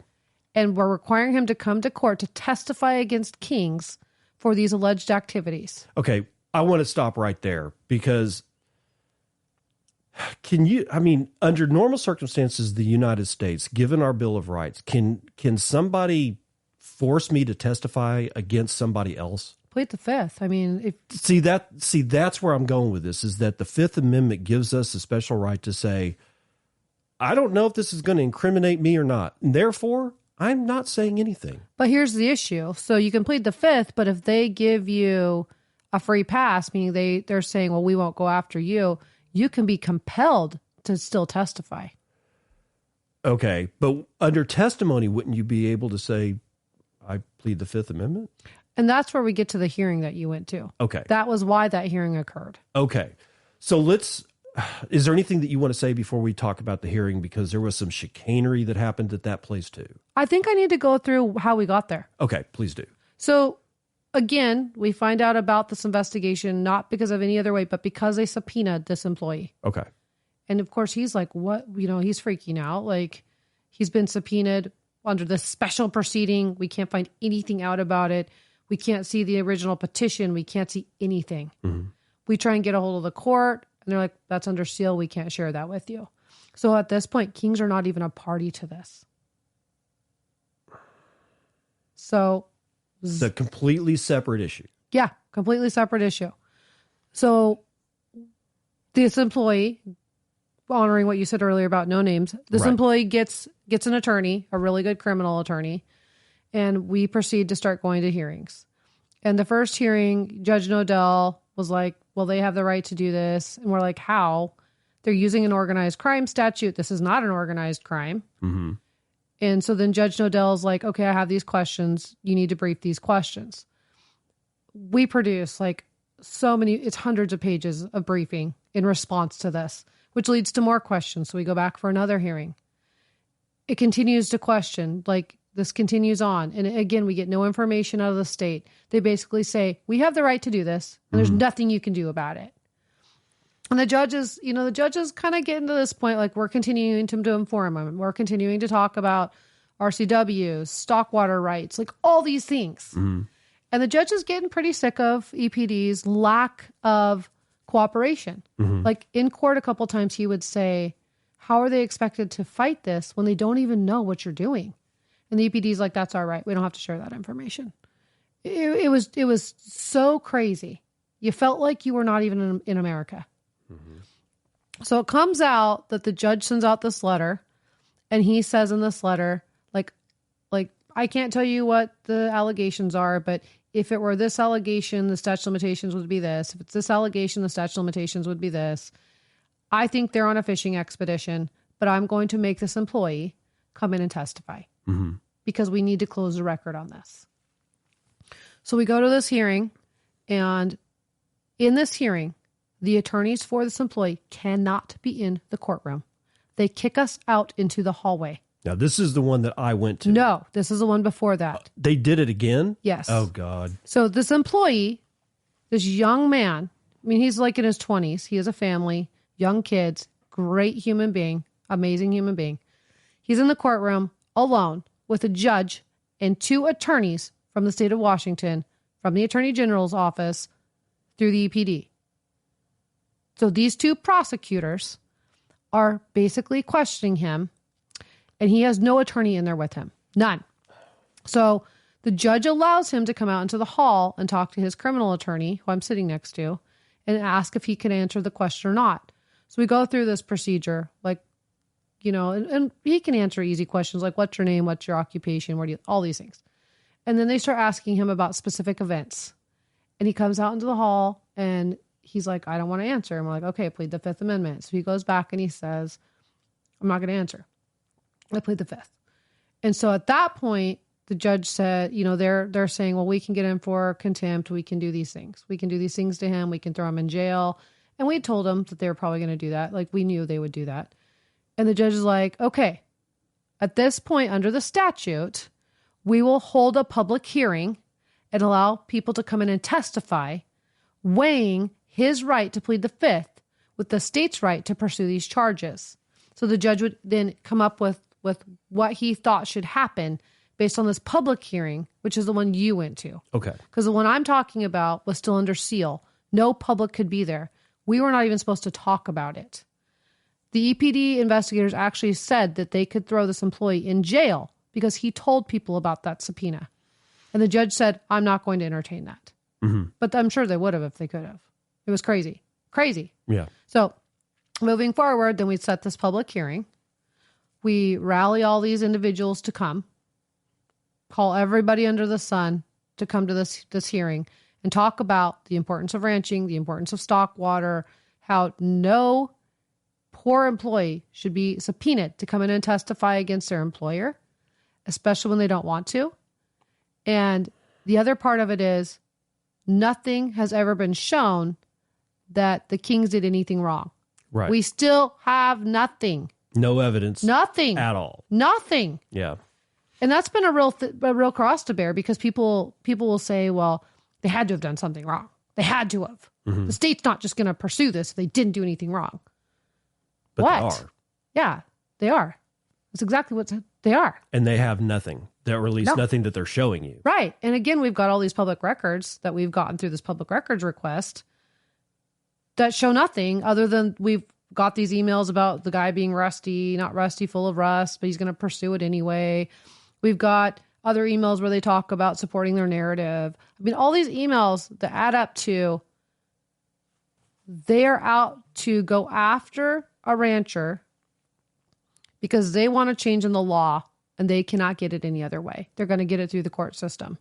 And we're requiring him to come to court to testify against Kings for these alleged activities. Okay. I want to stop right there because under normal circumstances, the United States, given our Bill of Rights, can somebody force me to testify against somebody else? Plead the Fifth. I mean, that's where I'm going with this, is that the Fifth Amendment gives us a special right to say, I don't know if this is going to incriminate me or not. And therefore, I'm not saying anything. But here's the issue. So you can plead the Fifth, but if they give you a free pass, meaning they're saying, well, we won't go after you, you can be compelled to still testify. Okay. But under testimony, wouldn't you be able to say, I plead the Fifth Amendment? And that's where we get to the hearing that you went to. Okay. That was why that hearing occurred. Okay. So is there anything that you want to say before we talk about the hearing? Because there was some chicanery that happened at that place too. I think I need to go through how we got there. Okay, please do. So again, we find out about this investigation, not because of any other way, but because they subpoenaed this employee. Okay. And of course he's like, what, he's freaking out. Like he's been subpoenaed under this special proceeding. We can't find anything out about it. We can't see the original petition. We can't see anything. Mm-hmm. We try and get a hold of the court. And they're like, that's under seal. We can't share that with you. So at this point, Kings are not even a party to this. So it's a completely separate issue. Yeah, completely separate issue. So this employee, honoring what you said earlier about no names, this employee gets an attorney, a really good criminal attorney, and we proceed to start going to hearings. And the first hearing, Judge Nodell was like, well, they have the right to do this. And we're like, how? They're using an organized crime statute. This is not an organized crime. Mm-hmm. And so then Judge Nodell's like, okay, I have these questions. You need to brief these questions. We produce it's hundreds of pages of briefing in response to this, which leads to more questions. So we go back for another hearing. It continues to question, this continues on. And again, we get no information out of the state. They basically say, we have the right to do this, and there's nothing you can do about it. And the judges kind of getting to this point, we're continuing to inform them. We're continuing to talk about RCWs, stock water rights, all these things. Mm-hmm. And the judge is getting pretty sick of EPD's lack of cooperation. Mm-hmm. In court a couple times, he would say, how are they expected to fight this when they don't even know what you're doing? And the EPD's like, that's all right. We don't have to share that information. It was so crazy. You felt like you were not even in America. Mm-hmm. So it comes out that the judge sends out this letter, and he says in this letter, I can't tell you what the allegations are, but if it were this allegation, the statute of limitations would be this. If it's this allegation, the statute of limitations would be this. I think they're on a fishing expedition, but I'm going to make this employee come in and testify. because we need to close the record on this. So we go to this hearing, and in this hearing, the attorneys for this employee cannot be in the courtroom. They kick us out into the hallway. Now, this is the one that I went to. No, this is the one before that. They did it again? Yes. Oh, God. So this employee, this young man, I mean, he's like in his 20s. He has a family, young kids, great human being, amazing human being. He's in the courtroom alone with a judge and 2 attorneys from the state of Washington, from the Attorney General's office through the EPD. So these 2 prosecutors are basically questioning him, and he has no attorney in there with him. None. So the judge allows him to come out into the hall and talk to his criminal attorney, who I'm sitting next to, and ask if he can answer the question or not. So we go through this procedure, like, you know, and he can answer easy questions like, what's your name? What's your occupation? Where do you, all these things. And then they start asking him about specific events. And he comes out into the hall and he's like, I don't want to answer. And we're like, okay, plead the 5th Amendment. So he goes back and he says, I'm not going to answer. I plead the 5th. And so at that point, the judge said, you know, they're saying, well, we can get him for contempt. We can do these things. We can do these things to him. We can throw him in jail. And we told him that they were probably going to do that. Like, we knew they would do that. And the judge is like, okay, at this point under the statute, we will hold a public hearing and allow people to come in and testify, weighing his right to plead the 5th with the state's right to pursue these charges. So the judge would then come up with what he thought should happen based on this public hearing, which is the one you went to. Okay. Because the one I'm talking about was still under seal. No public could be there. We were not even supposed to talk about it. The EPD investigators actually said that they could throw this employee in jail because he told people about that subpoena. And the judge said, I'm not going to entertain that. Mm-hmm. But I'm sure they would have if they could have. It was crazy. Crazy. Yeah. So moving forward, then we set this public hearing. We rally all these individuals to come, call everybody under the sun to come to this hearing and talk about the importance of ranching, the importance of stock water, how no poor employee should be subpoenaed to come in and testify against their employer, especially when they don't want to. And the other part of it is nothing has ever been shown that the Kings did anything wrong. Right. We still have nothing. No evidence. Nothing. At all. Nothing. Yeah. And that's been a real cross to bear because people will say, well, they had to have done something wrong. They had to have. Mm-hmm. The state's not just going to pursue this if they didn't do anything wrong. But what? They are. Yeah, they are. That's exactly what they are. And they have nothing. Or at least nothing that they're showing you. Right. And again, we've got all these public records that we've gotten through this public records request that show nothing other than we've got these emails about the guy being rusty, not rusty, full of rust, but he's going to pursue it anyway. We've got other emails where they talk about supporting their narrative. I mean, all these emails that add up to they're out to go after a rancher because they want a change in the law and they cannot get it any other way. They're going to get it through the court system.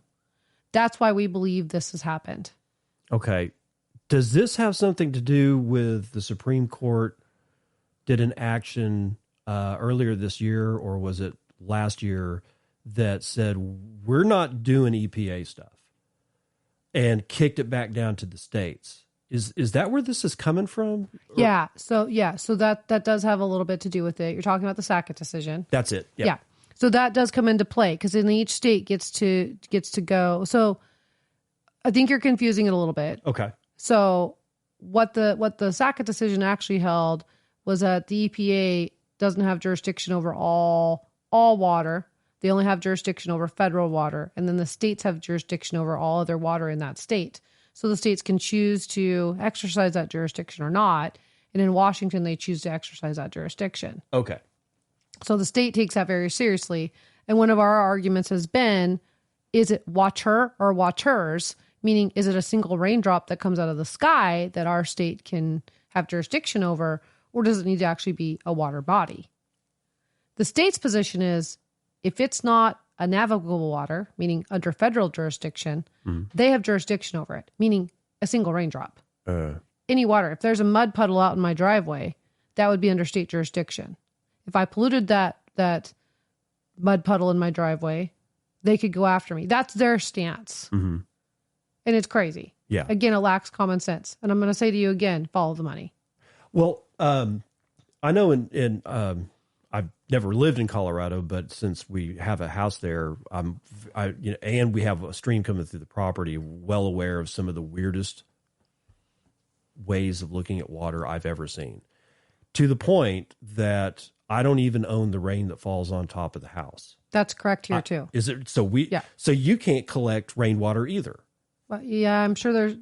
That's why we believe this has happened. Okay. Does this have something to do with the Supreme Court did an action earlier this year, or was it last year, that said, we're not doing EPA stuff and kicked it back down to the states? Is that where this is coming from? Yeah. So that does have a little bit to do with it. You're talking about the Sackett decision. That's it. Yep. Yeah. So that does come into play because then each state gets to go. So I think you're confusing it a little bit. Okay. So what the Sackett decision actually held was that the EPA doesn't have jurisdiction over all water. They only have jurisdiction over federal water, and then the states have jurisdiction over all other water in that state. So the states can choose to exercise that jurisdiction or not. And in Washington, they choose to exercise that jurisdiction. Okay. So the state takes that very seriously. And one of our arguments has been, is it water or waters? Meaning, is it a single raindrop that comes out of the sky that our state can have jurisdiction over? Or does it need to actually be a water body? The state's position is, if it's not a navigable water, meaning under federal jurisdiction, they have jurisdiction over it, meaning a single raindrop. Any water. If there's a mud puddle out in my driveway, that would be under state jurisdiction. If I polluted that mud puddle in my driveway, they could go after me. That's their stance. Mm-hmm. And it's crazy. Yeah. Again, it lacks common sense. And I'm going to say to you again, follow the money. Well, I know I've never lived in Colorado, but since we have a house there, and we have a stream coming through the property, well aware of some of the weirdest ways of looking at water I've ever seen, to the point that I don't even own the rain that falls on top of the house. That's correct here too. Is it? So Yeah. So you can't collect rainwater either. Well, yeah, I'm sure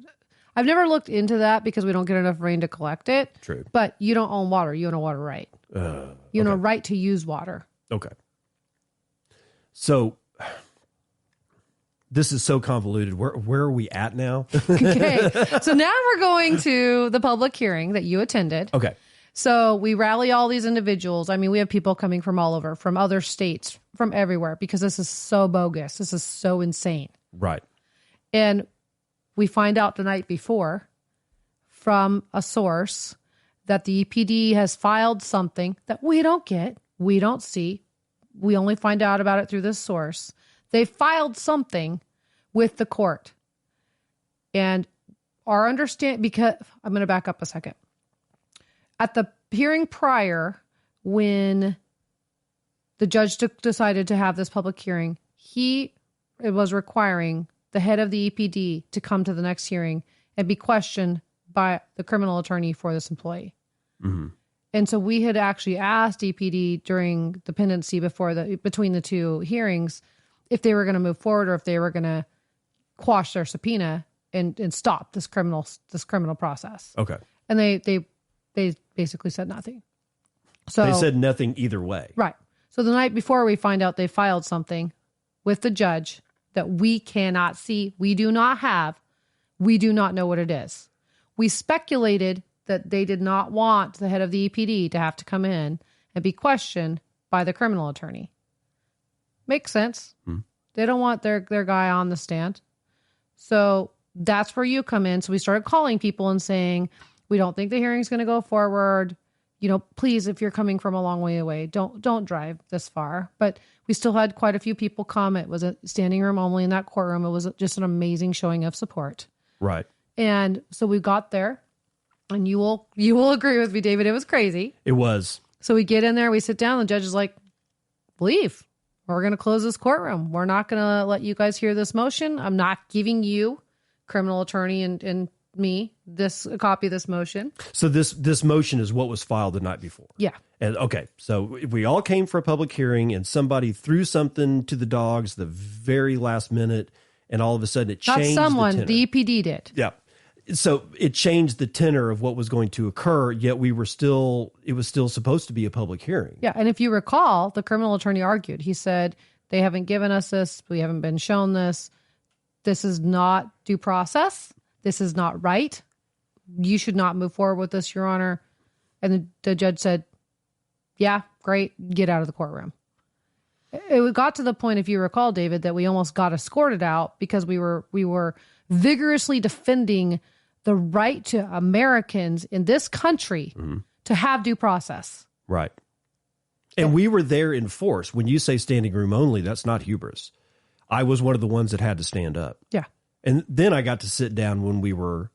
I've never looked into that because we don't get enough rain to collect it. True. But you don't own water. You own a water right. You own a right to use water. Okay. So this is so convoluted. Where are we at now? Okay. So now we're going to the public hearing that you attended. Okay. So we rally all these individuals. I mean, we have people coming from all over, from other states, from everywhere, because this is so bogus. This is so insane. Right. And we find out the night before from a source that the EPD has filed something that we don't get, we don't see. We only find out about it through this source. They filed something with the court. And our understanding, because I'm going to back up a second. At the hearing prior, when the judge decided to have this public hearing, it was requiring the head of the EPD to come to the next hearing and be questioned by the criminal attorney for this employee. Mm-hmm. And so we had actually asked EPD during the pendency between the two hearings if they were going to move forward or if they were going to quash their subpoena and stop this criminal process. Okay. And they basically said nothing. So they said nothing either way. Right. So the night before, we find out they filed something with the judge that we cannot see, we do not have, we do not know what it is. We speculated that they did not want the head of the EPD to have to come in and be questioned by the criminal attorney. Makes sense. They don't want their guy on the stand. So that's where you come in. So we started calling people and saying, we don't think the hearing's going to go forward. You know, please, if you're coming from a long way away, don't drive this far. But we still had quite a few people come. It was a standing room only in that courtroom. It was just an amazing showing of support. Right. And so we got there, and you will agree with me, David. It was crazy. It was. So we get in there, we sit down. The judge is like, leave. We're going to close this courtroom. We're not going to let you guys hear this motion. I'm not giving you, criminal attorney and me, a copy of this motion. So this motion is what was filed the night before. Yeah. And okay, so we all came for a public hearing, and somebody threw something to the dogs the very last minute, and all of a sudden it changed. Not someone, the EPD did. Yeah. So it changed the tenor of what was going to occur, yet it was still supposed to be a public hearing. Yeah. And if you recall, the criminal attorney argued. He said, they haven't given us this. We haven't been shown this. This is not due process. This is not right. You should not move forward with this, Your Honor. And the judge said, yeah, great. Get out of the courtroom. It got to the point, if you recall, David, that we almost got escorted out because we were vigorously defending the right to Americans in this country to have due process. Right. And we were there in force. When you say standing room only, that's not hubris. I was one of the ones that had to stand up. Yeah. And then I got to sit down when we were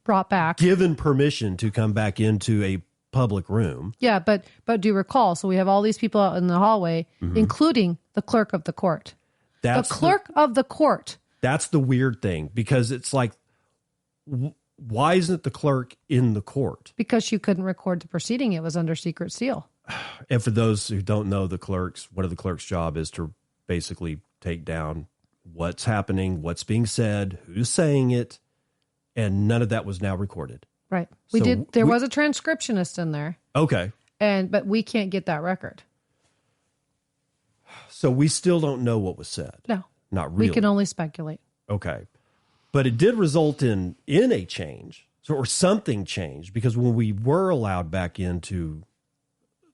brought back, given permission to come back into a public room. Yeah, but do recall, so we have all these people out in the hallway, including the clerk of the court. That's the clerk of the court. That's the weird thing, because it's like, why isn't the clerk in the court? Because she couldn't record the proceeding. It was under secret seal. And for those who don't know, one of the clerk's job is to basically take down what's happening, what's being said, who's saying it, and none of that was now recorded. Right. There was a transcriptionist in there. Okay. But we can't get that record. So we still don't know what was said. No. Not really. We can only speculate. Okay. But it did result in a change, or something changed, because when we were allowed back into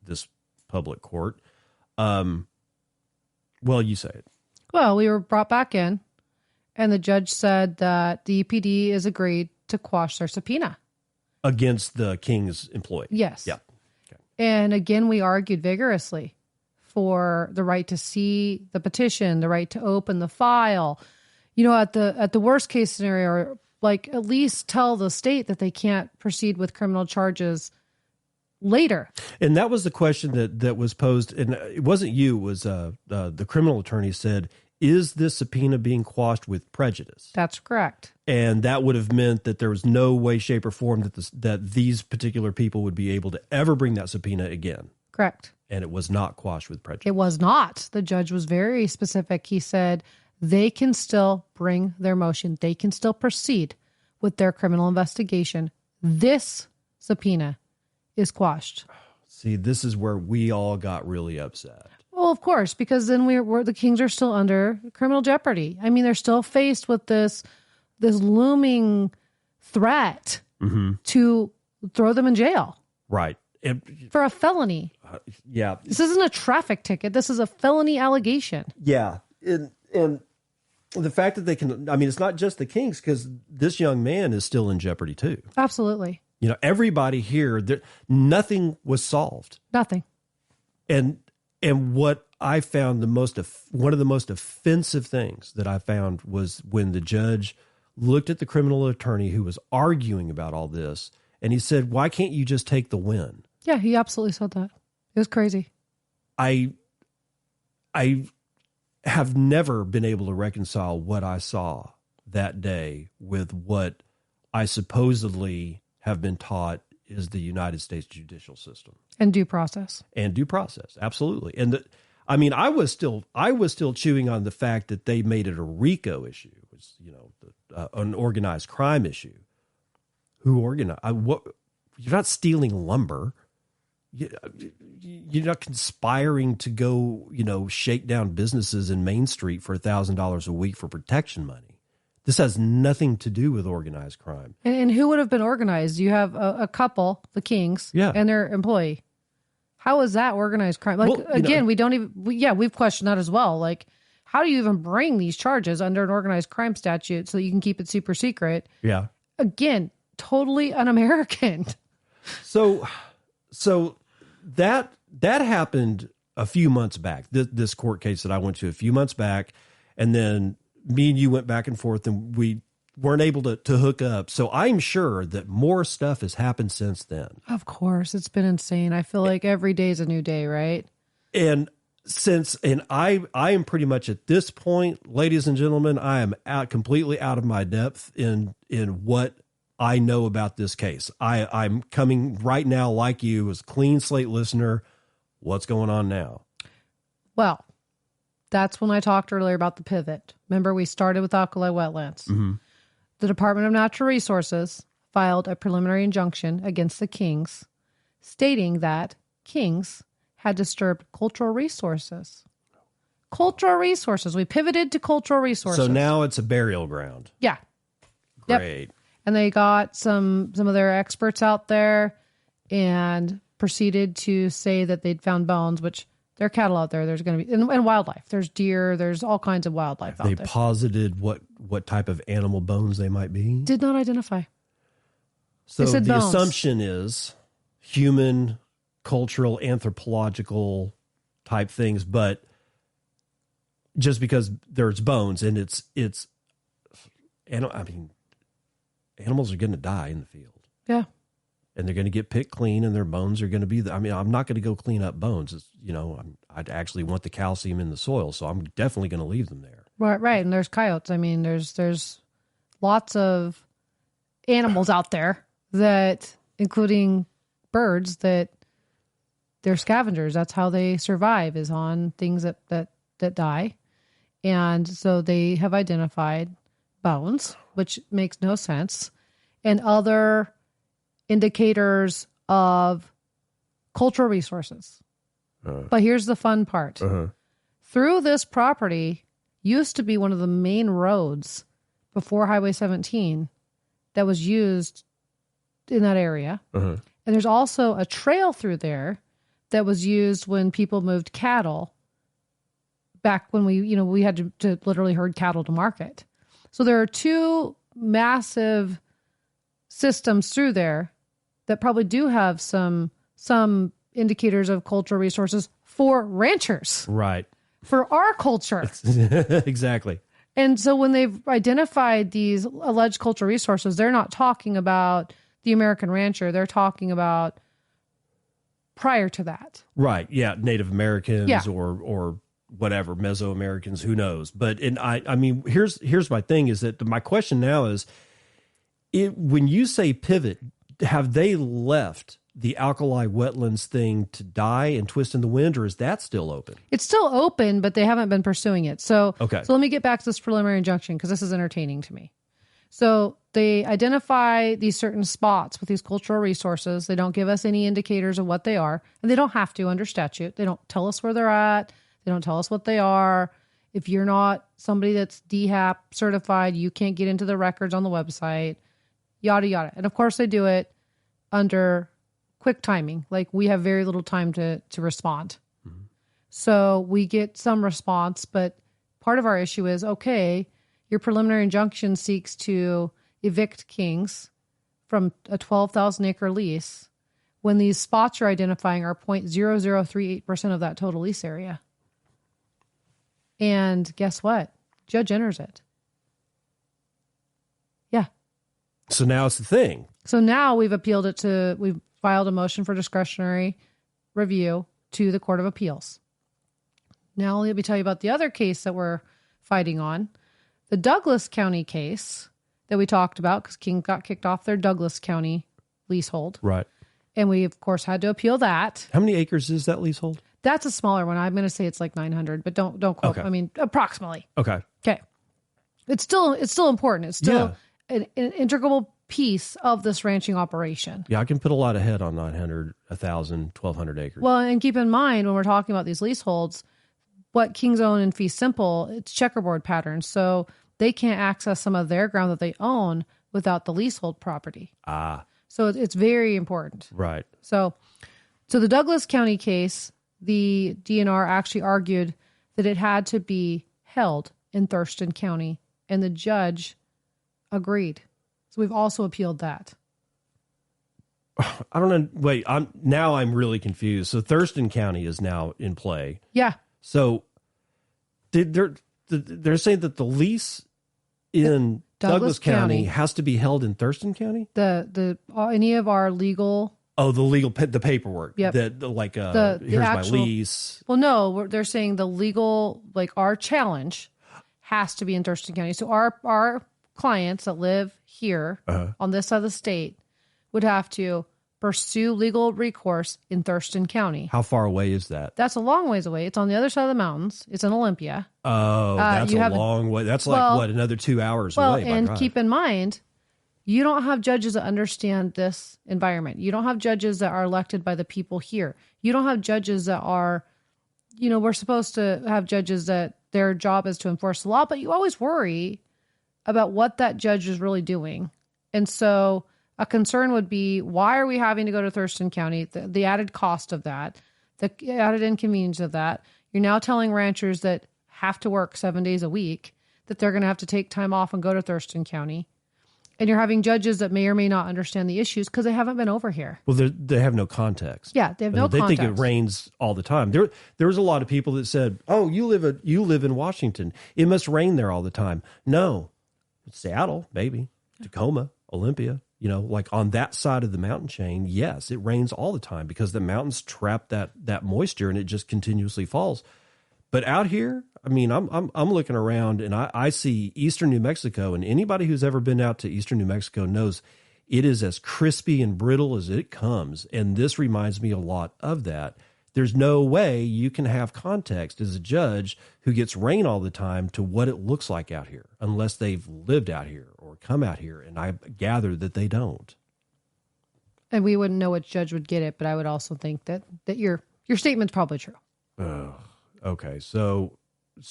this public court, well, you say it. Well, we were brought back in, and the judge said that the EPD is agreed to quash their subpoena. Against the King's employee? Yes. Yeah. Okay. And again, we argued vigorously. for the right to see the petition, the right to open the file. At the worst case scenario, like at least tell the state that they can't proceed with criminal charges later. And that was the question that was posed, and it wasn't you, it was the criminal attorney said, is this subpoena being quashed with prejudice? That's correct. And that would have meant that there was no way, shape, or form that these particular people would be able to ever bring that subpoena again. Correct. And it was not quashed with prejudice. It was not. The judge was very specific. He said they can still bring their motion. They can still proceed with their criminal investigation. This subpoena is quashed. See, this is where we all got really upset. Well, of course, because then the Kings are still under criminal jeopardy. I mean, they're still faced with this looming threat to throw them in jail. Right. For a felony. Yeah. This isn't a traffic ticket. This is a felony allegation. Yeah. And the fact that they can, I mean, it's not just the Kings, because this young man is still in jeopardy too. Absolutely. Everybody here, nothing was solved. Nothing. And what I found one of the most offensive things that I found was when the judge looked at the criminal attorney who was arguing about all this, and he said, "Why can't you just take the win?" Yeah, he absolutely said that. It was crazy. I have never been able to reconcile what I saw that day with what I supposedly have been taught is the United States judicial system. And due process. Absolutely. And I was still chewing on the fact that they made it a RICO issue, was an organized crime issue. Who organized? You're not stealing lumber. You're not conspiring to go, shake down businesses in Main Street for $1,000 a week for protection money. This has nothing to do with organized crime. And who would have been organized? You have a couple, the Kings, and their employee. How is that organized crime? We've questioned that as well. Like, how do you even bring these charges under an organized crime statute so that you can keep it super secret? Yeah. Again, totally un-American. So that happened a few months back. This court case that I went to a few months back, and then me and you went back and forth, and we weren't able to hook up. So I'm sure that more stuff has happened since then. Of course. It's been insane. I feel like every day is a new day, right? And I am pretty much at this point, ladies and gentlemen, I am completely out of my depth in what I know about this case. I'm coming right now, like you, as a clean slate listener. What's going on now? Well, that's when I talked earlier about the pivot. Remember, we started with alkali wetlands. Mm-hmm. The Department of Natural Resources filed a preliminary injunction against the Kings, stating that Kings had disturbed cultural resources. Cultural resources. We pivoted to cultural resources. So now it's a burial ground. Yeah. Great. Yep. And they got some of their experts out there and proceeded to say that they'd found bones, which there are cattle out there. There's going to be, and wildlife. There's deer. There's all kinds of wildlife out there. They posited what type of animal bones they might be? Did not identify. So the bones. Assumption is human, cultural, anthropological type things, but just because there's bones and animals are going to die in the field. Yeah. And they're going to get picked clean, and their bones are going to be I'm not going to go clean up bones. I'd actually want the calcium in the soil, so I'm definitely going to leave them there. Right. And there's coyotes. There's lots of animals out there that, including birds, that they're scavengers. That's how they survive, is on things that die. And so they have identified bones, which makes no sense, and other indicators of cultural resources. But here's the fun part. Through this property used to be one of the main roads before Highway 17 that was used in that area. And there's also a trail through there that was used when people moved cattle back when we had to literally herd cattle to market. So there are two massive systems through there that probably do have some indicators of cultural resources for ranchers, Right. for our culture. Exactly. And so when they've identified these alleged cultural resources, they're not talking about the American rancher. They're talking about prior to that. Right. Yeah. Native Americans Yeah. or whatever, Mesoamericans, who knows? But I mean, here's my thing is that my question now is, when you say pivot, have they left the alkali wetlands thing to die and twist in the wind, or is that still open? It's still open, but they haven't been pursuing it. So, Okay. So let me get back to this preliminary injunction because this is entertaining to me. So they identify these certain spots with these cultural resources. They don't give us any indicators of what they are, and they don't have to under statute. They don't tell us where they're at. They don't tell us what they are. If you're not somebody that's DHAP certified, you can't get into the records on the website, yada, yada. And of course they do it under quick timing. Like we have very little time to respond. Mm-hmm. So we get some response, but part of our issue is, okay, your preliminary injunction seeks to evict Kings from a 12,000 acre lease when these spots you're identifying are 0.0038% of that total lease area. And guess what? Judge enters it. Yeah. So now it's the thing. So now we've appealed it we've filed a motion for discretionary review to the Court of Appeals. Now let me tell you about the other case that we're fighting on. The Douglas County case that we talked about, because King got kicked off their Douglas County leasehold. Right. And we, of course, had to appeal that. How many acres is that leasehold? That's a smaller one. I'm going to say it's like 900, but don't quote. Okay. I mean, approximately. Okay. Okay. It's still important. It's still an integral piece of this ranching operation. Yeah, I can put a lot of head on 900, 1,000, 1,200 acres. Well, and keep in mind when we're talking about these leaseholds, what Kings own in fee simple, it's checkerboard patterns. So they can't access some of their ground that they own without the leasehold property. So it's very important. Right. So the Douglas County case, the DNR actually argued that it had to be held in Thurston County, and the judge agreed. So we've also appealed that. I don't know. Wait, I'm really confused. So Thurston County is now in play. Yeah. So they're saying that the lease in Douglas County has to be held in Thurston County? Any of our legal. Oh, the paperwork. Yep. Here's my lease. Well, no, they're saying the legal, like our challenge has to be in Thurston County. So our clients that live here on this side of the state would have to pursue legal recourse in Thurston County. How far away is that? That's a long ways away. It's on the other side of the mountains. It's in Olympia. Oh, that's a long way. That's another 2 hours away. And keep in mind, you don't have judges that understand this environment. You don't have judges that are elected by the people here. You don't have judges that are, we're supposed to have judges that their job is to enforce the law, but you always worry about what that judge is really doing. And so a concern would be, why are we having to go to Thurston County? The added cost of that, the added inconvenience of that. You're now telling ranchers that have to work 7 days a week that they're going to have to take time off and go to Thurston County. And you're having judges that may or may not understand the issues because they haven't been over here. Well, they have no context. Yeah, they have no context. They think it rains all the time. There was a lot of people that said, "Oh, you live in Washington. It must rain there all the time." No, Seattle, maybe Tacoma, Olympia. Like on that side of the mountain chain, yes, it rains all the time because the mountains trap that moisture and it just continuously falls. But out here, I mean, I'm looking around and I see eastern New Mexico, and anybody who's ever been out to eastern New Mexico knows it is as crispy and brittle as it comes. And this reminds me a lot of that. There's no way you can have context as a judge who gets rain all the time to what it looks like out here, unless they've lived out here or come out here. And I gather that they don't. And we wouldn't know which judge would get it, but I would also think that your statement's probably true. Okay, so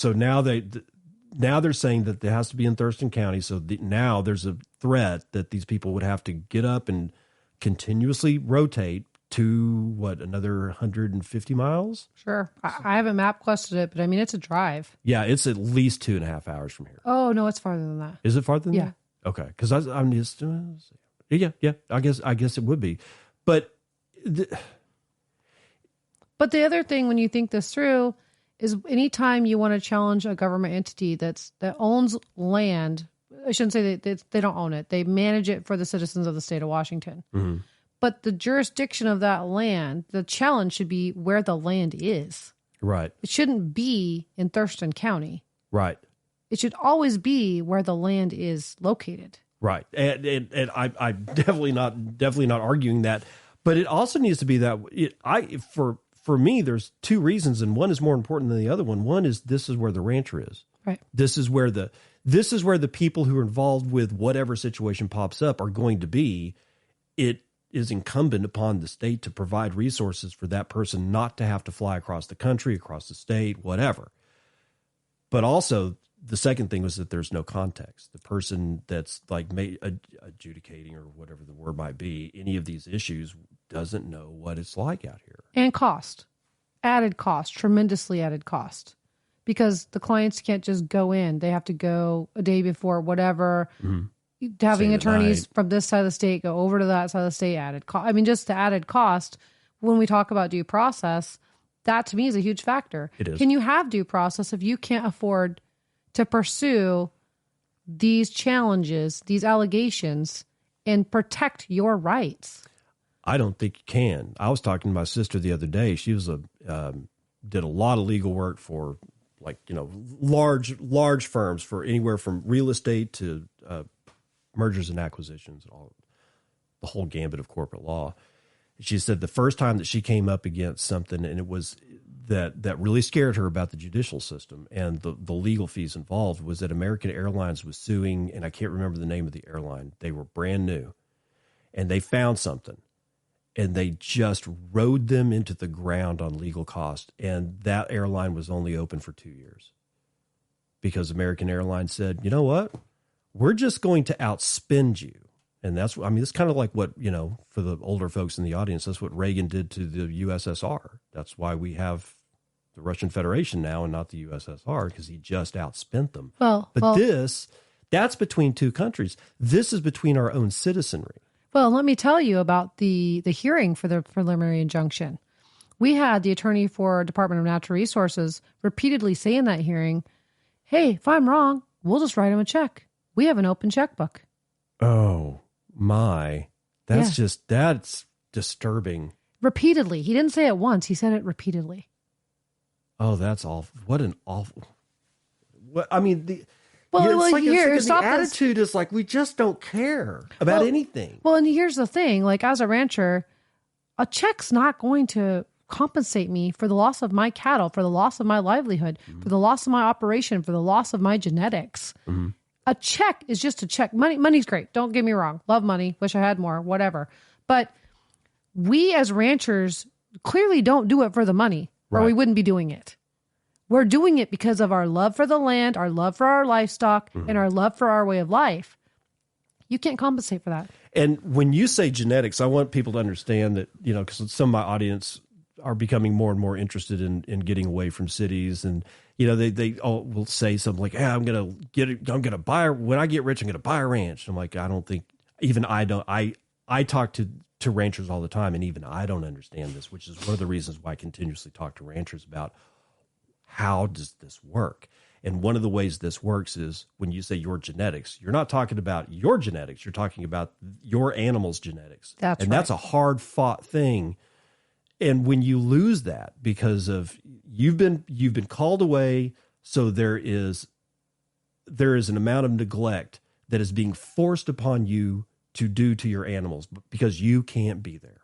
now they're saying that it has to be in Thurston County. So now there's a threat that these people would have to get up and continuously rotate to another 150 miles? Sure. I haven't map quested it, but I mean, it's a drive. Yeah, it's at least 2.5 hours from here. Oh, no, it's farther than that. Is it farther than that? Yeah. Okay, because I'm just, yeah, I guess it would be. But But the other thing, when you think this through, is anytime you want to challenge a government entity that owns land, I shouldn't say they don't own it. They manage it for the citizens of the state of Washington. Mm-hmm. But the jurisdiction of that land, the challenge should be where the land is. Right. It shouldn't be in Thurston County. Right. It should always be where the land is located. Right. And I'm definitely not arguing that. But it also needs to be that for me, there's two reasons, and one is more important than the other one. One is this is where the rancher is. Right. This is where the people who are involved with whatever situation pops up are going to be. It is incumbent upon the state to provide resources for that person not to have to fly across the country, across the state, whatever. But also, the second thing was that there's no context. The person that's like adjudicating or whatever the word might be, any of these issues doesn't know what it's like out here. And added cost, tremendously added cost. Because the clients can't just go in. They have to go a day before, whatever. Mm-hmm. Having attorneys from this side of the state go over to that side of the state, added cost. I mean, just the added cost, when we talk about due process, that to me is a huge factor. It is. Can you have due process if you can't afford to pursue these challenges, these allegations, and protect your rights? I don't think you can. I was talking to my sister the other day. She was did a lot of legal work for large firms, for anywhere from real estate to mergers and acquisitions, and all the whole gambit of corporate law. She said the first time that she came up against something, and it was that really scared her about the judicial system and the legal fees involved, was that American Airlines was suing, and I can't remember the name of the airline. They were brand new, and they found something, and they just rode them into the ground on legal cost. And that airline was only open for 2 years because American Airlines said, you know what? We're just going to outspend you. And it's kind of like what, for the older folks in the audience, that's what Reagan did to the USSR. That's why we have the Russian Federation now and not the USSR, because he just outspent them. That's between two countries. This is between our own citizenry. Well, let me tell you about the hearing for the preliminary injunction. We had the attorney for Department of Natural Resources repeatedly say in that hearing, hey, if I'm wrong, we'll just write him a check. We have an open checkbook. Oh, my. That's disturbing. Repeatedly. He didn't say it once. He said it repeatedly. Oh, that's awful. What an awful... the attitude is like, we just don't care about anything. Well, and here's the thing. Like, as a rancher, a check's not going to compensate me for the loss of my cattle, for the loss of my livelihood, mm-hmm. for the loss of my operation, for the loss of my genetics. Mm-hmm. A check is just a check. Money's great. Don't get me wrong. Love money. Wish I had more, whatever. But we as ranchers clearly don't do it for the money, or we wouldn't be doing it. We're doing it because of our love for the land, our love for our livestock, mm-hmm. and our love for our way of life. You can't compensate for that. And when you say genetics, I want people to understand that, because some of my audience are becoming more and more interested in getting away from cities. And, they all will say something like, hey, I'm going to buy, when I get rich, I'm going to buy a ranch. I'm like, I talk to ranchers all the time, and even I don't understand this, which is one of the reasons why I continuously talk to ranchers about how does this work? And one of the ways this works is when you say your genetics, you're not talking about your genetics. You're talking about your animal's genetics. That's a hard fought thing. And when you lose that because of you've been called away, so there is an amount of neglect that is being forced upon you to do to your animals because you can't be there.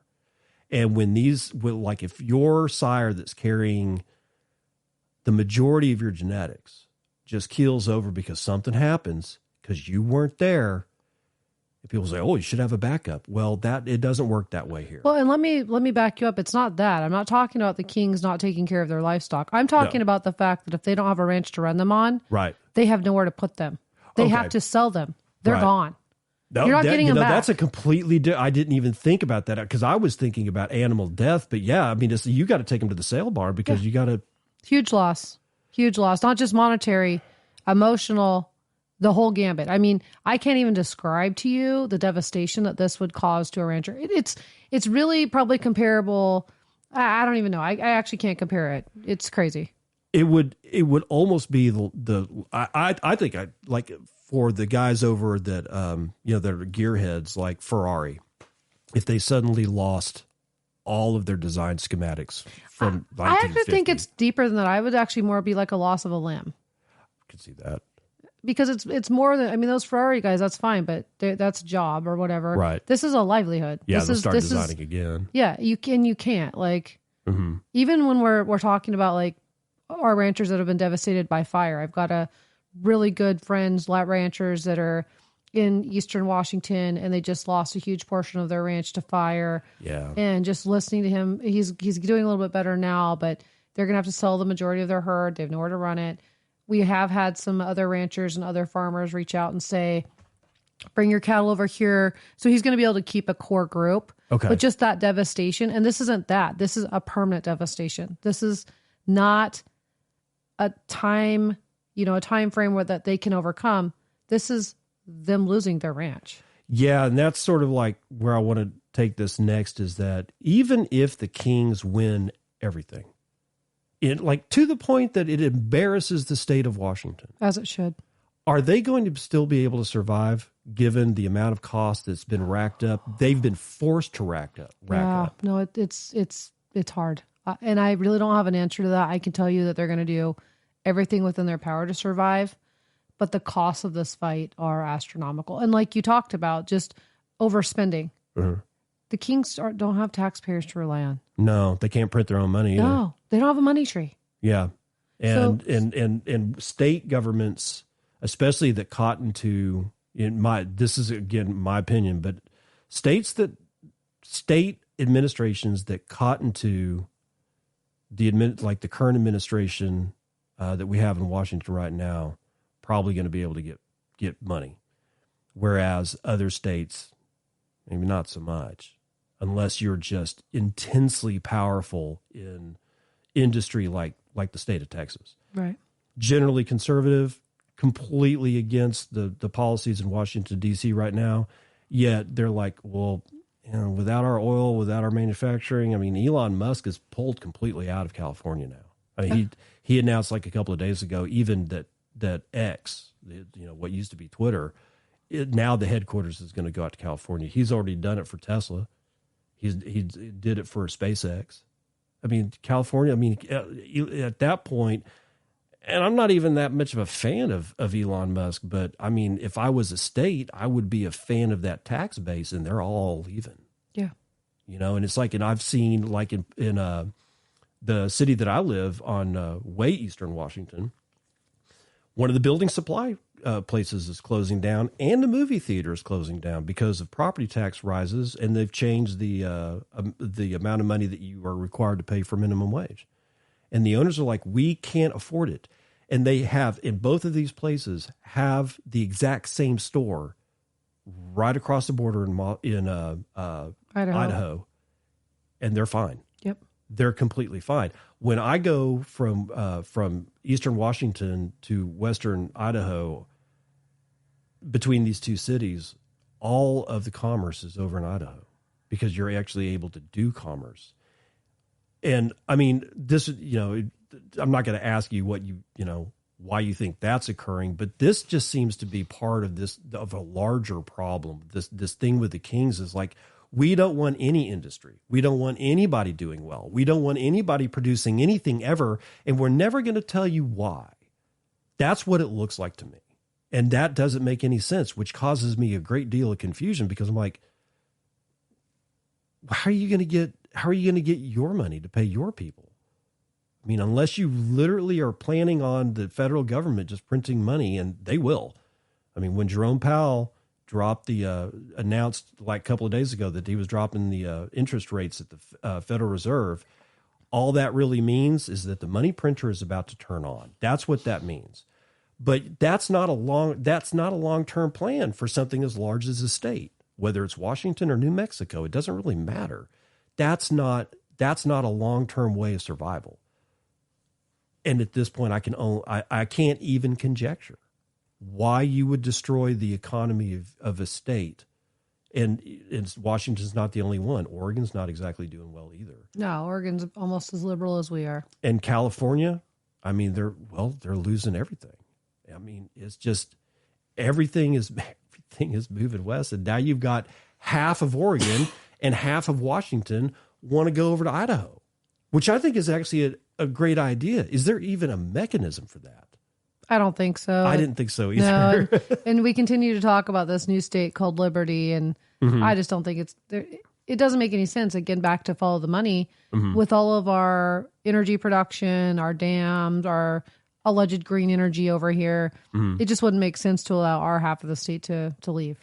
And if your sire that's carrying the majority of your genetics just keels over because something happens because you weren't there, and people say, oh, you should have a backup. Well, it doesn't work that way here. Well, and let me back you up. It's not that. I'm not talking about the kings not taking care of their livestock. I'm talking about the fact that if they don't have a ranch to run them on, they have nowhere to put them. They have to sell them. They're gone. No, you're not getting them back. That's a completely I didn't even think about that because I was thinking about animal death. But yeah, you got to take them to the sale barn because you got to... Huge loss. Not just monetary, emotional, the whole gambit. I can't even describe to you the devastation that this would cause to a rancher. It's really probably comparable I don't even know. I actually can't compare it. It's crazy. It would almost be I think I like for the guys over that that are gearheads like Ferrari, if they suddenly lost all of their design schematics from I actually think it's deeper than that. I would actually more be like a loss of a limb. I could see that. Because it's more than, I mean, those Ferrari guys, that's fine, but that's a job or whatever. Right. This is a livelihood. Yeah, they'll start designing again. Yeah, you can't. Like, even when we're talking about like our ranchers that have been devastated by fire. I've got a really good friends, ranchers that are in Eastern Washington, and they just lost a huge portion of their ranch to fire. Yeah. And just listening to him, he's doing a little bit better now, but they're going to have to sell the majority of their herd. They have nowhere to run it. We have had some other ranchers and other farmers reach out and say, bring your cattle over here. So he's going to be able to keep a core group. Okay. But just that devastation, and this isn't that. This is a permanent devastation. This is not a time frame where that they can overcome. This is them losing their ranch. Yeah, and that's sort of like where I want to take this next, is that even if the Kings win everything, to the point that it embarrasses the state of Washington, as it should, are they going to still be able to survive given the amount of cost that's been racked up? They've been forced to rack up. No, it's hard. And I really don't have an answer to that. I can tell you that they're going to do everything within their power to survive, but the costs of this fight are astronomical. And like you talked about, just overspending. Mm-hmm. The Kings don't have taxpayers to rely on. No, they can't print their own money either. No, they don't have a money tree. Yeah. And state governments, especially that cotton to, this is again my opinion, but state administrations that cotton to like the current administration that we have in Washington right now, probably going to be able to get money, whereas other states maybe not so much, unless you're just intensely powerful in industry like the state of Texas. Right. Generally conservative, completely against the policies in Washington, D.C. right now, yet they're like, well, without our oil, without our manufacturing, I mean, Elon Musk is pulled completely out of California now. I mean, he announced like a couple of days ago, even that X, what used to be Twitter, now the headquarters is going to go out to California. He's already done it for Tesla. He did it for SpaceX. I mean, California, at that point, and I'm not even that much of a fan of Elon Musk, but I mean, if I was a state, I would be a fan of that tax base, and they're all leaving. Yeah. And it's like, and I've seen like in the city that I live on, way Eastern Washington, one of the building supply places is closing down, and the movie theater is closing down because of property tax rises, and they've changed the amount of money that you are required to pay for minimum wage. And the owners are like, we can't afford it. And they have, in both of these places, have the exact same store right across the border in Idaho, and they're fine. Yep. They're completely fine. When I go from Eastern Washington to Western Idaho, between these two cities, all of the commerce is over in Idaho because you're actually able to do commerce. And I mean, this, I'm not going to ask you why you think that's occurring, but this just seems to be part of a larger problem. This thing with the Kings is like, we don't want any industry. We don't want anybody doing well. We don't want anybody producing anything ever. And we're never going to tell you why. That's what it looks like to me. And that doesn't make any sense, which causes me a great deal of confusion because I'm like, how are you going to get your money to pay your people? I mean, unless you literally are planning on the federal government just printing money, and they will. I mean, when Jerome Powell dropped announced like a couple of days ago that he was dropping the interest rates at the Federal Reserve, all that really means is that the money printer is about to turn on. That's what that means. But that's not a long-term plan for something as large as a state, whether it's Washington or New Mexico. It doesn't really matter. That's not a long-term way of survival. And at this point, I can't even conjecture why you would destroy the economy of a state And Washington's not the only one. Oregon's not exactly doing well either. No, Oregon's almost as liberal as we are. And California, I mean, they're losing everything. I mean, it's just everything is moving west. And now you've got half of Oregon and half of Washington want to go over to Idaho, which I think is actually a great idea. Is there even a mechanism for that? I don't think so. I didn't think so either. No, and we continue to talk about this new state called Liberty, and I just don't think it's there. It doesn't make any sense. Again, back to follow the money with all of our energy production, our dams, our alleged green energy over here. It just wouldn't make sense to allow our half of the state to leave.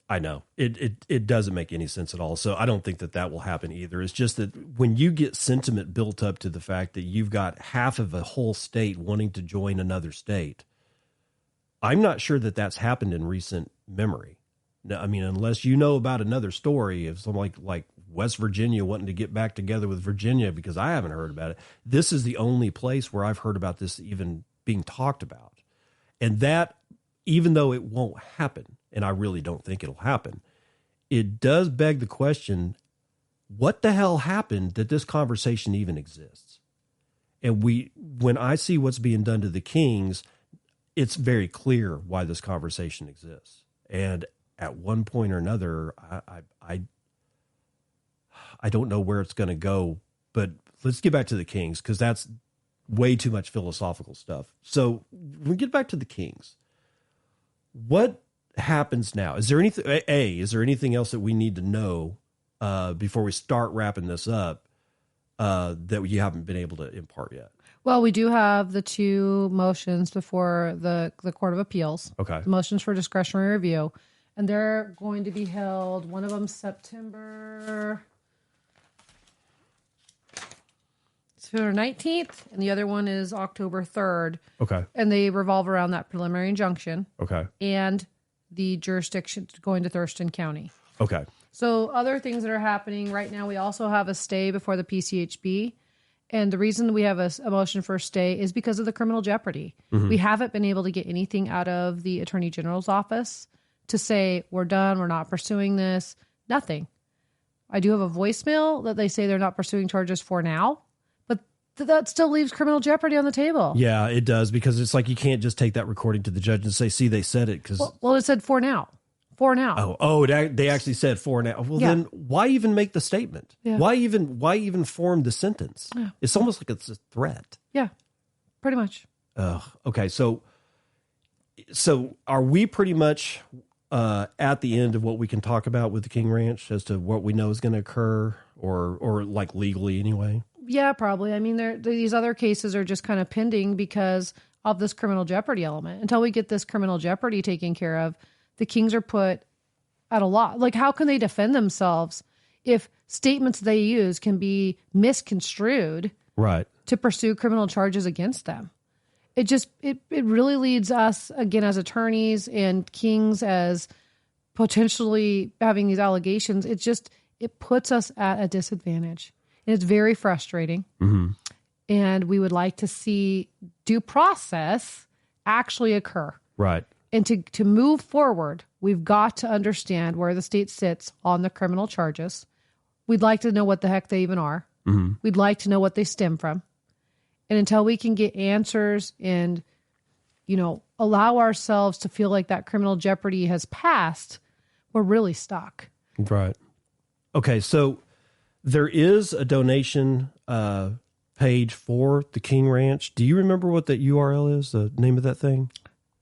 I know it doesn't make any sense at all. So I don't think that will happen either. It's just that when you get sentiment built up to the fact that you've got half of a whole state wanting to join another state, I'm not sure that that's happened in recent memory. Now, I mean, unless you know about another story of something like West Virginia wanting to get back together with Virginia, because I haven't heard about it. This is the only place where I've heard about this even being talked about. And that, even though it won't happen, and I really don't think it'll happen, it does beg the question, what the hell happened that this conversation even exists? And when I see what's being done to the Kings, it's very clear why this conversation exists. And at one point or another, I don't know where it's going to go, but let's get back to the Kings, because that's way too much philosophical stuff. So when we get back to the Kings, what happens now? Is there anything else that we need to know before we start wrapping this up that you haven't been able to impart yet? Well, we do have the two motions before the Court of Appeals. Okay. The motions for discretionary review. And they're going to be held, one of them September 19th, and the other one is October 3rd. Okay. And they revolve around that preliminary injunction. Okay. And the jurisdiction going to Thurston County. Okay. So other things that are happening right now, we also have a stay before the PCHB. And the reason we have a motion for a stay is because of the criminal jeopardy. We haven't been able to get anything out of the Attorney General's office to say, we're done, we're not pursuing this, nothing. I do have a voicemail that they say they're not pursuing charges for now, but that still leaves criminal jeopardy on the table. Yeah, it does, because it's like you can't just take that recording to the judge and say, see, they said it. Cause well, it said for now. For now. They actually said for now. Well, then why even make the statement? Yeah. Why even form the sentence? Yeah. It's almost like it's a threat. Yeah, pretty much. Okay, so are we pretty much at the end of what we can talk about with the King Ranch as to what we know is going to occur, or like legally anyway? Yeah, probably. I mean, these other cases are just kind of pending because of this criminal jeopardy element. Until we get this criminal jeopardy taken care of, the Kings are put at a loss. Like, how can they defend themselves if statements they use can be misconstrued to pursue criminal charges against them? It just, it really leads us, again, as attorneys and Kings as potentially having these allegations. It puts us at a disadvantage. And it's very frustrating. And we would like to see due process actually occur. Right. And to move forward, we've got to understand where the state sits on the criminal charges. We'd like to know what the heck they even are. We'd like to know what they stem from. And until we can get answers and, allow ourselves to feel like that criminal jeopardy has passed, we're really stuck. Right. Okay, so there is a donation page for the King Ranch. Do you remember what that URL is, the name of that thing?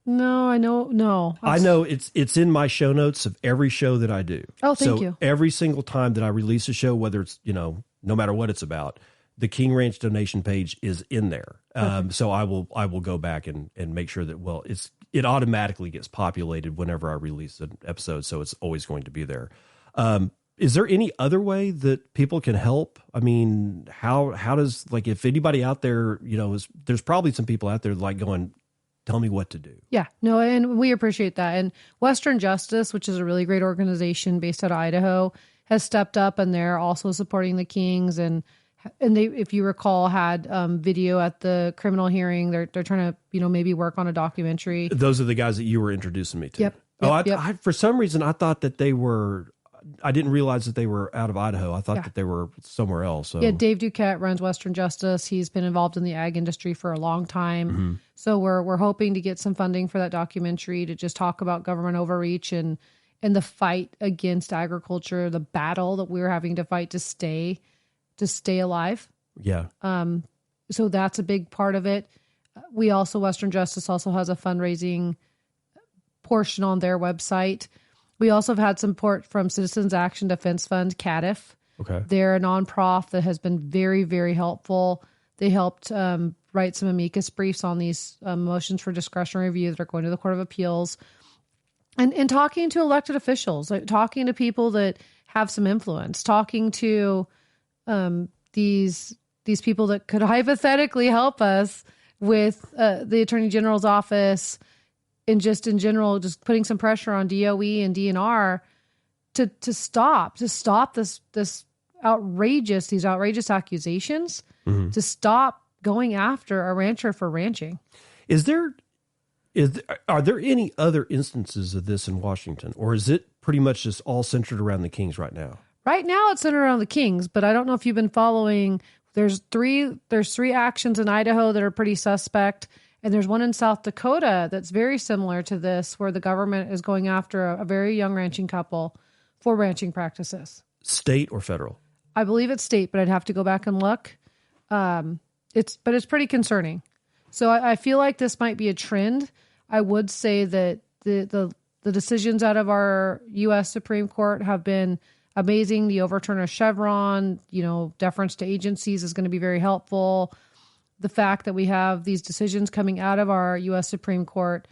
No, I know. No, I know it's in my show notes of every show that I do. Oh, thank you. Every single time that I release a show, whether it's, no matter what it's about, the King Ranch donation page is in there. So I will go back and make sure that, it automatically gets populated whenever I release an episode. So it's always going to be there. Is there any other way that people can help? I mean, how does, if anybody out there, there's probably some people out there going, tell me what to do. Yeah, no, and we appreciate that. And Western Justice, which is a really great organization based out of Idaho, has stepped up, and they're also supporting the Kings. And they, if you recall, had video at the criminal hearing. They're trying to, maybe work on a documentary. Those are the guys that you were introducing me to. Yep. I for some reason, I thought that they were, I didn't realize that they were out of Idaho. I thought that they were somewhere else. So. Yeah, Dave Duquette runs Western Justice. He's been involved in the ag industry for a long time. So we're hoping to get some funding for that documentary to just talk about government overreach and the fight against agriculture, the battle that we're having to fight to stay alive. Yeah. So that's a big part of it. We also, Western Justice also has a fundraising portion on their website. We also have had support from Citizens Action Defense Fund, CADF. Okay. They're a nonprofit that has been very, very helpful. They helped write some amicus briefs on these motions for discretionary review that are going to the Court of Appeals. And talking to elected officials, like talking to people that have some influence, talking to these people that could hypothetically help us with the Attorney General's office, and just in general, just putting some pressure on DOE and DNR to stop these outrageous accusations, to stop going after a rancher for ranching. Are there any other instances of this in Washington, or is it pretty much just all centered around the Kings right now? Right now it's centered around the Kings, but I don't know if you've been following. There's three actions in Idaho that are pretty suspect. And there's one in South Dakota that's very similar to this, where the government is going after a very young ranching couple for ranching practices. State or federal? I believe it's state, but I'd have to go back and look. It's pretty concerning. So I feel like this might be a trend. I would say that the decisions out of our U.S. Supreme Court have been amazing. The overturn of Chevron, deference to agencies is going to be very helpful. The fact that we have these decisions coming out of our U.S. Supreme Court,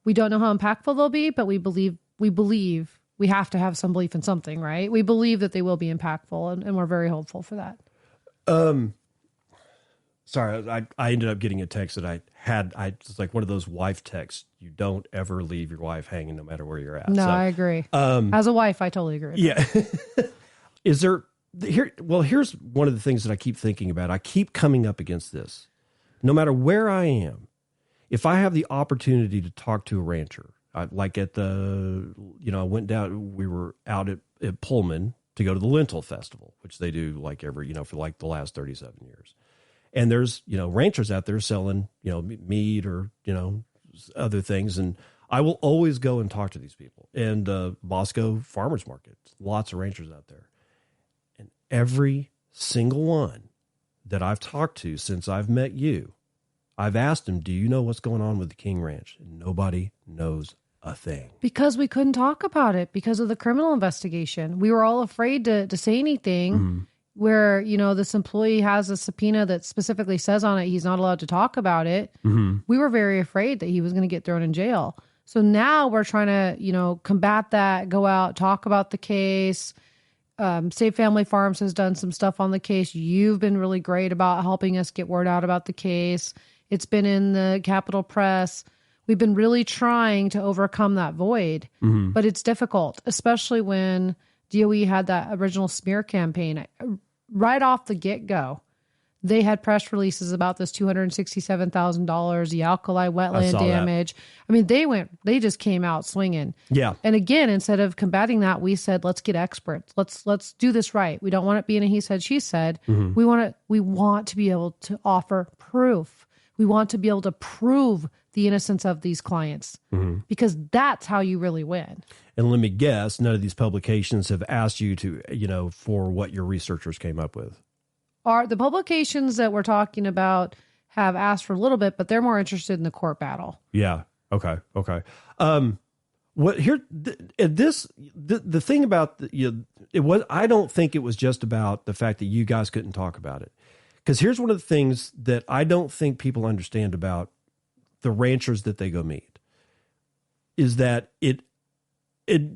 we don't know how impactful they'll be, but we believe we have to have some belief in something, right? We believe that they will be impactful, and we're very hopeful for that. Sorry, I ended up getting a text that it's like one of those wife texts. You don't ever leave your wife hanging no matter where you're at. No, I agree. As a wife, I totally agree with that. Is there... here's one of the things that I keep thinking about. I keep coming up against this. No matter where I am, if I have the opportunity to talk to a rancher, like at I went down, we were out at Pullman to go to the Lentil Festival, which they do like every, for like the last 37 years. And there's, ranchers out there selling, meat or, other things. And I will always go and talk to these people. And Moscow Farmers Market, lots of ranchers out there. And every single one that I've talked to since I've met you, I've asked them, do you know what's going on with the King Ranch? And nobody knows a thing. Because we couldn't talk about it because of the criminal investigation. We were all afraid to say anything where, this employee has a subpoena that specifically says on it he's not allowed to talk about it. We were very afraid that he was going to get thrown in jail. So now we're trying to, combat that, go out, talk about the case. Save Family Farms has done some stuff on the case. You've been really great about helping us get word out about the case. It's been in the Capitol Press. We've been really trying to overcome that void, but it's difficult, especially when DOE had that original smear campaign. Right off the get-go, they had press releases about this $267,000, the alkali wetland damage. That. I mean, they just came out swinging. Yeah. And again, instead of combating that, we said, let's get experts. Let's do this right. We don't want it being a he said, she said. We want to be able to offer proof. We want to be able to prove the innocence of these clients because that's how you really win. And let me guess, none of these publications have asked you to, for what your researchers came up with. The publications that we're talking about have asked for a little bit, but they're more interested in the court battle. Yeah. Okay. The thing about I don't think it was just about the fact that you guys couldn't talk about it. Because here's one of the things that I don't think people understand about the ranchers that they go meet is that it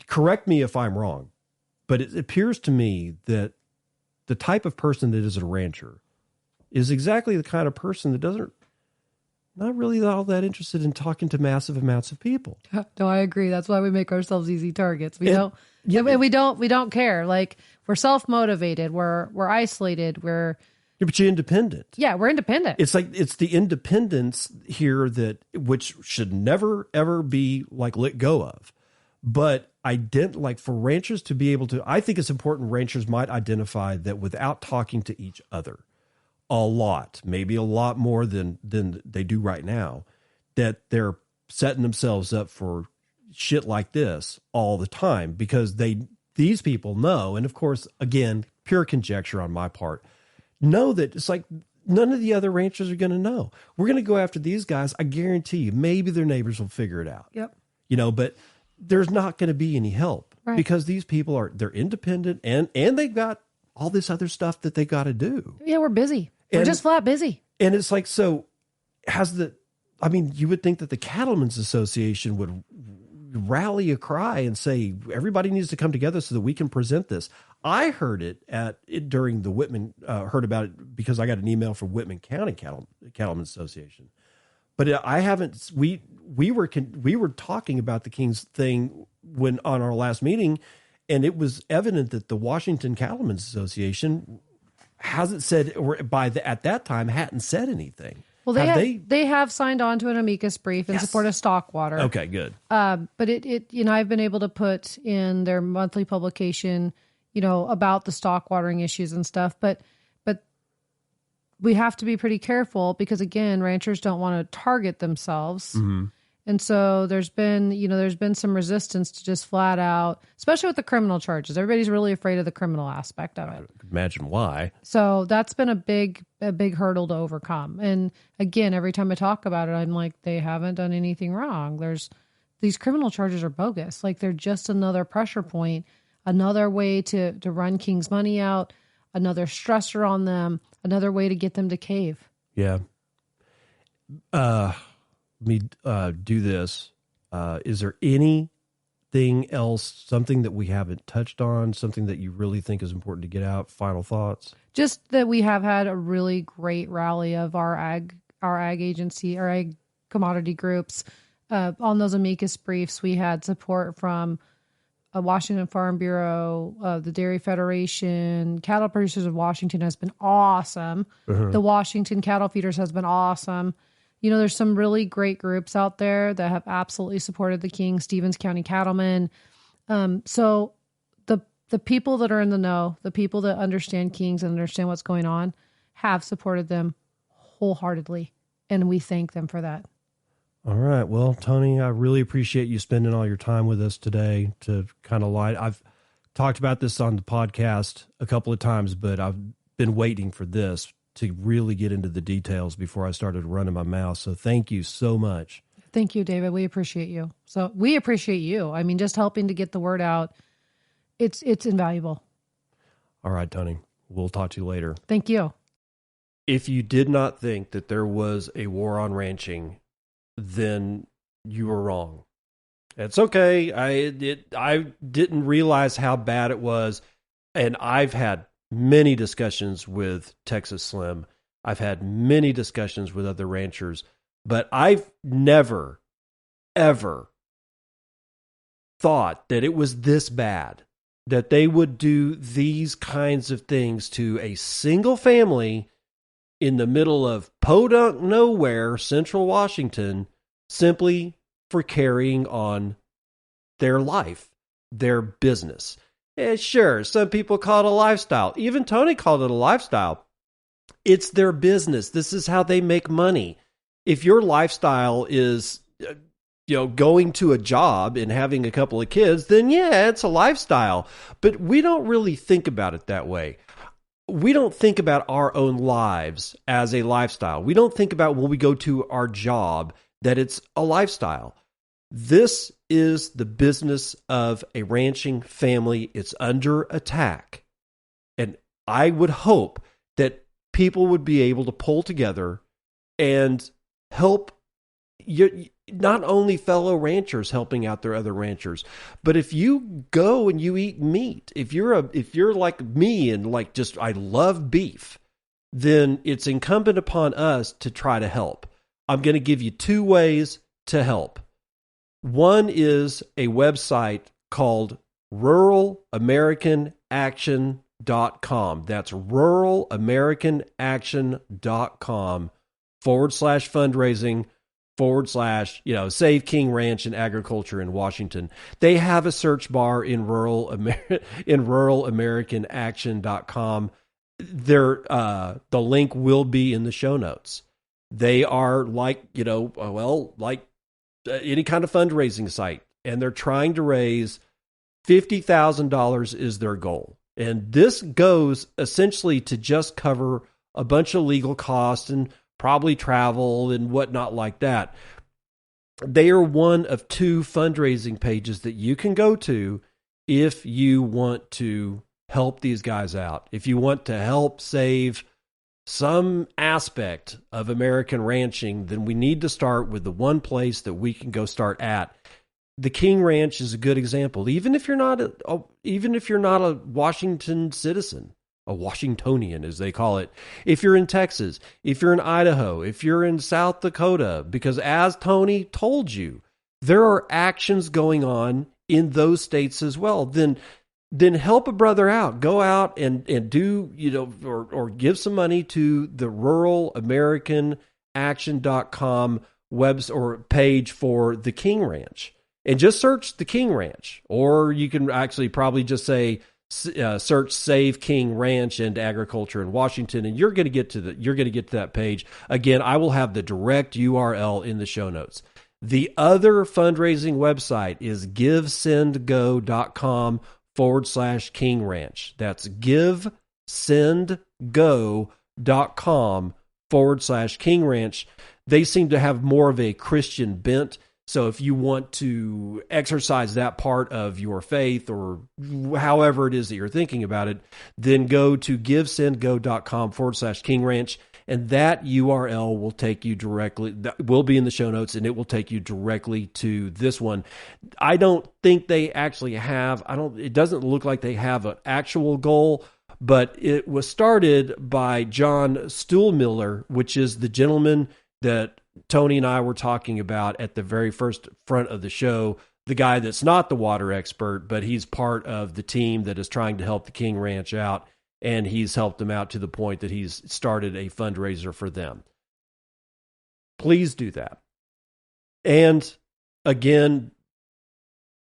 correct me if I'm wrong, but it appears to me that the type of person that is a rancher is exactly the kind of person that not really all that interested in talking to massive amounts of people. No, I agree. That's why we make ourselves easy targets. We don't care. Like we're self-motivated. We're isolated. But you're independent. Yeah, we're independent. It's like it's the independence here which should never ever be like let go of. But I didn't like for ranchers to be able to, I think it's important ranchers might identify that without talking to each other a lot, maybe a lot more than they do right now, that they're setting themselves up for shit like this all the time because these people know. And of course, again, pure conjecture on my part, know that it's like none of the other ranchers are going to know. We're going to go after these guys. I guarantee you, maybe their neighbors will figure it out. Yep. But there's not going to be any help because these people they're independent and they've got all this other stuff that they got to do. Yeah, we're busy. We're just flat busy. And it's like, so you would think that the Cattlemen's Association would rally a cry and say, everybody needs to come together so that we can present this. I heard it during the Whitman, heard about it because I got an email from Whitman County Cattlemen's Association. But I haven't. We were talking about the King's thing when on our last meeting, and it was evident that the Washington Cattlemen's Association hasn't said, or at that time hadn't said anything. Well, they have signed on to an amicus brief in support of stock water. Okay, good. But I've been able to put in their monthly publication, about the stock watering issues and stuff, but we have to be pretty careful because, again, ranchers don't want to target themselves. Mm-hmm. And so there's been some resistance to just flat out, especially with the criminal charges. Everybody's really afraid of the criminal aspect of it. Imagine why. So that's been a big hurdle to overcome. And again, every time I talk about it, I'm like, they haven't done anything wrong. These criminal charges are bogus. Like they're just another pressure point, another way to run King's money out, another stressor on them, another way to get them to cave. Yeah. Let me do this. Is there anything else, something that we haven't touched on, something that you really think is important to get out? Final thoughts? Just that we have had a really great rally of our ag agency, our ag commodity groups. On those amicus briefs, we had support from Washington Farm Bureau, the Dairy Federation, Cattle Producers of Washington has been awesome. Uh-huh. The Washington Cattle Feeders has been awesome. There's some really great groups out there that have absolutely supported the King, Stevens County Cattlemen. So the people that are in the know, the people that understand Kings and understand what's going on, have supported them wholeheartedly, and we thank them for that. All right. Well, Toni, I really appreciate you spending all your time with us today to kind of light. I've talked about this on the podcast a couple of times, but I've been waiting for this to really get into the details before I started running my mouth. So thank you so much. Thank you, David. We appreciate you. So we appreciate you. I mean, just helping to get the word out. It's invaluable. All right, Toni. We'll talk to you later. Thank you. If you did not think that there was a war on ranching, then you were wrong. It's okay. I didn't realize how bad it was. And I've had many discussions with Texas Slim. I've had many discussions with other ranchers, but I've never, ever thought that it was this bad, that they would do these kinds of things to a single family in the middle of podunk nowhere, central Washington, simply for carrying on their life, their business. And sure, some people call it a lifestyle. Even Toni called it a lifestyle. It's their business. This is how they make money. If your lifestyle is, going to a job and having a couple of kids, then yeah, it's a lifestyle. But we don't really think about it that way. We don't think about our own lives as a lifestyle. We don't think about when we go to our job that it's a lifestyle. This is the business of a ranching family. It's under attack. And I would hope that people would be able to pull together and help not only fellow ranchers helping out their other ranchers, but if you go and you eat meat, if you're like me and like just I love beef, then it's incumbent upon us to try to help. I'm going to give you two ways to help. One is a website called ruralamerican.action.com. That's ruralamerican.action.com /fundraising / Save King Ranch and Agriculture in Washington. They have a search bar in ruralamerican.action.com. The link will be in the show notes. They are like any kind of fundraising site, and they're trying to raise $50,000 is their goal. And this goes essentially to just cover a bunch of legal costs and probably travel and whatnot like that. They are one of 2 fundraising pages that you can go to if you want to help these guys out. If you want to help save some aspect of American ranching, then we need to start with the one place that we can go start at. The King Ranch is a good example. Even if you're not a Washington citizen, a Washingtonian as they call it, if you're in Texas, if you're in Idaho, if you're in South Dakota, because as Toni told you, there are actions going on in those states as well, then help a brother out. Go out and do, or give some money to the ruralamerican.action.com website or page for the King Ranch. And just search the King Ranch, or you can actually probably just say search Save King Ranch and Agriculture in Washington, and you're going to get to that page. Again, I will have the direct URL in the show notes. The other fundraising website is givesendgo.com /King Ranch. That's givesendgo.com /King Ranch. They seem to have more of a Christian bent. So if you want to exercise that part of your faith, or however it is that you're thinking about it, then go to givesendgo.com /King Ranch, and that URL will take you directly, that will be in the show notes, and it will take you directly to this one. I don't think they actually have, it doesn't look like they have an actual goal, but it was started by John Stuhlmiller, which is the gentleman that Toni and I were talking about at the very first front of the show, the guy that's not the water expert, but he's part of the team that is trying to help the King Ranch out, and he's helped them out to the point that he's started a fundraiser for them. Please do that. And again,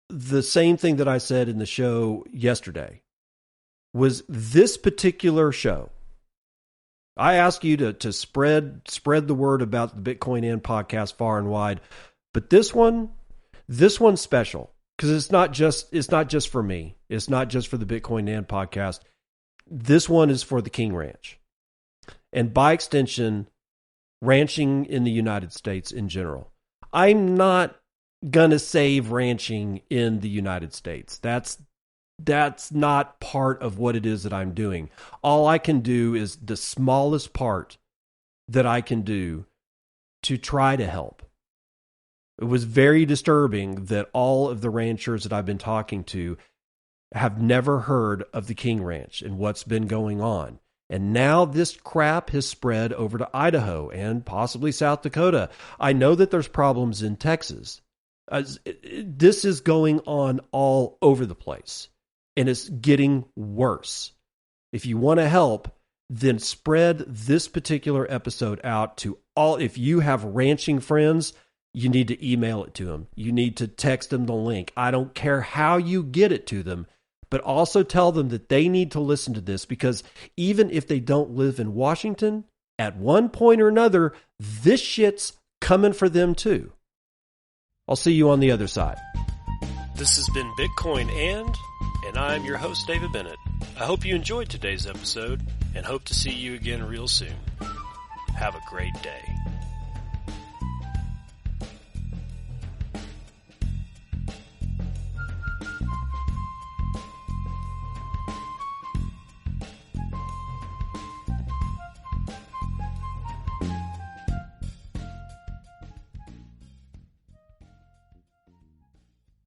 the same thing that I said in the show yesterday was this particular show. I ask you to spread the word about the Bitcoin and podcast far and wide, but this one's special because it's not just for me. It's not just for the Bitcoin and podcast. This one is for the King Ranch, and by extension, ranching in the United States in general. I'm not gonna save ranching in the United States. That's not part of what it is that I'm doing. All I can do is the smallest part that I can do to try to help. It was very disturbing that all of the ranchers that I've been talking to have never heard of the King Ranch and what's been going on. And now this crap has spread over to Idaho and possibly South Dakota. I know that there's problems in Texas. This is going on all over the place. And it's getting worse. If you want to help, then spread this particular episode out to all. If you have ranching friends, you need to email it to them. You need to text them the link. I don't care how you get it to them, but also tell them that they need to listen to this, because even if they don't live in Washington, at one point or another, this shit's coming for them too. I'll see you on the other side. This has been Bitcoin and I'm your host, David Bennett. I hope you enjoyed today's episode and hope to see you again real soon. Have a great day.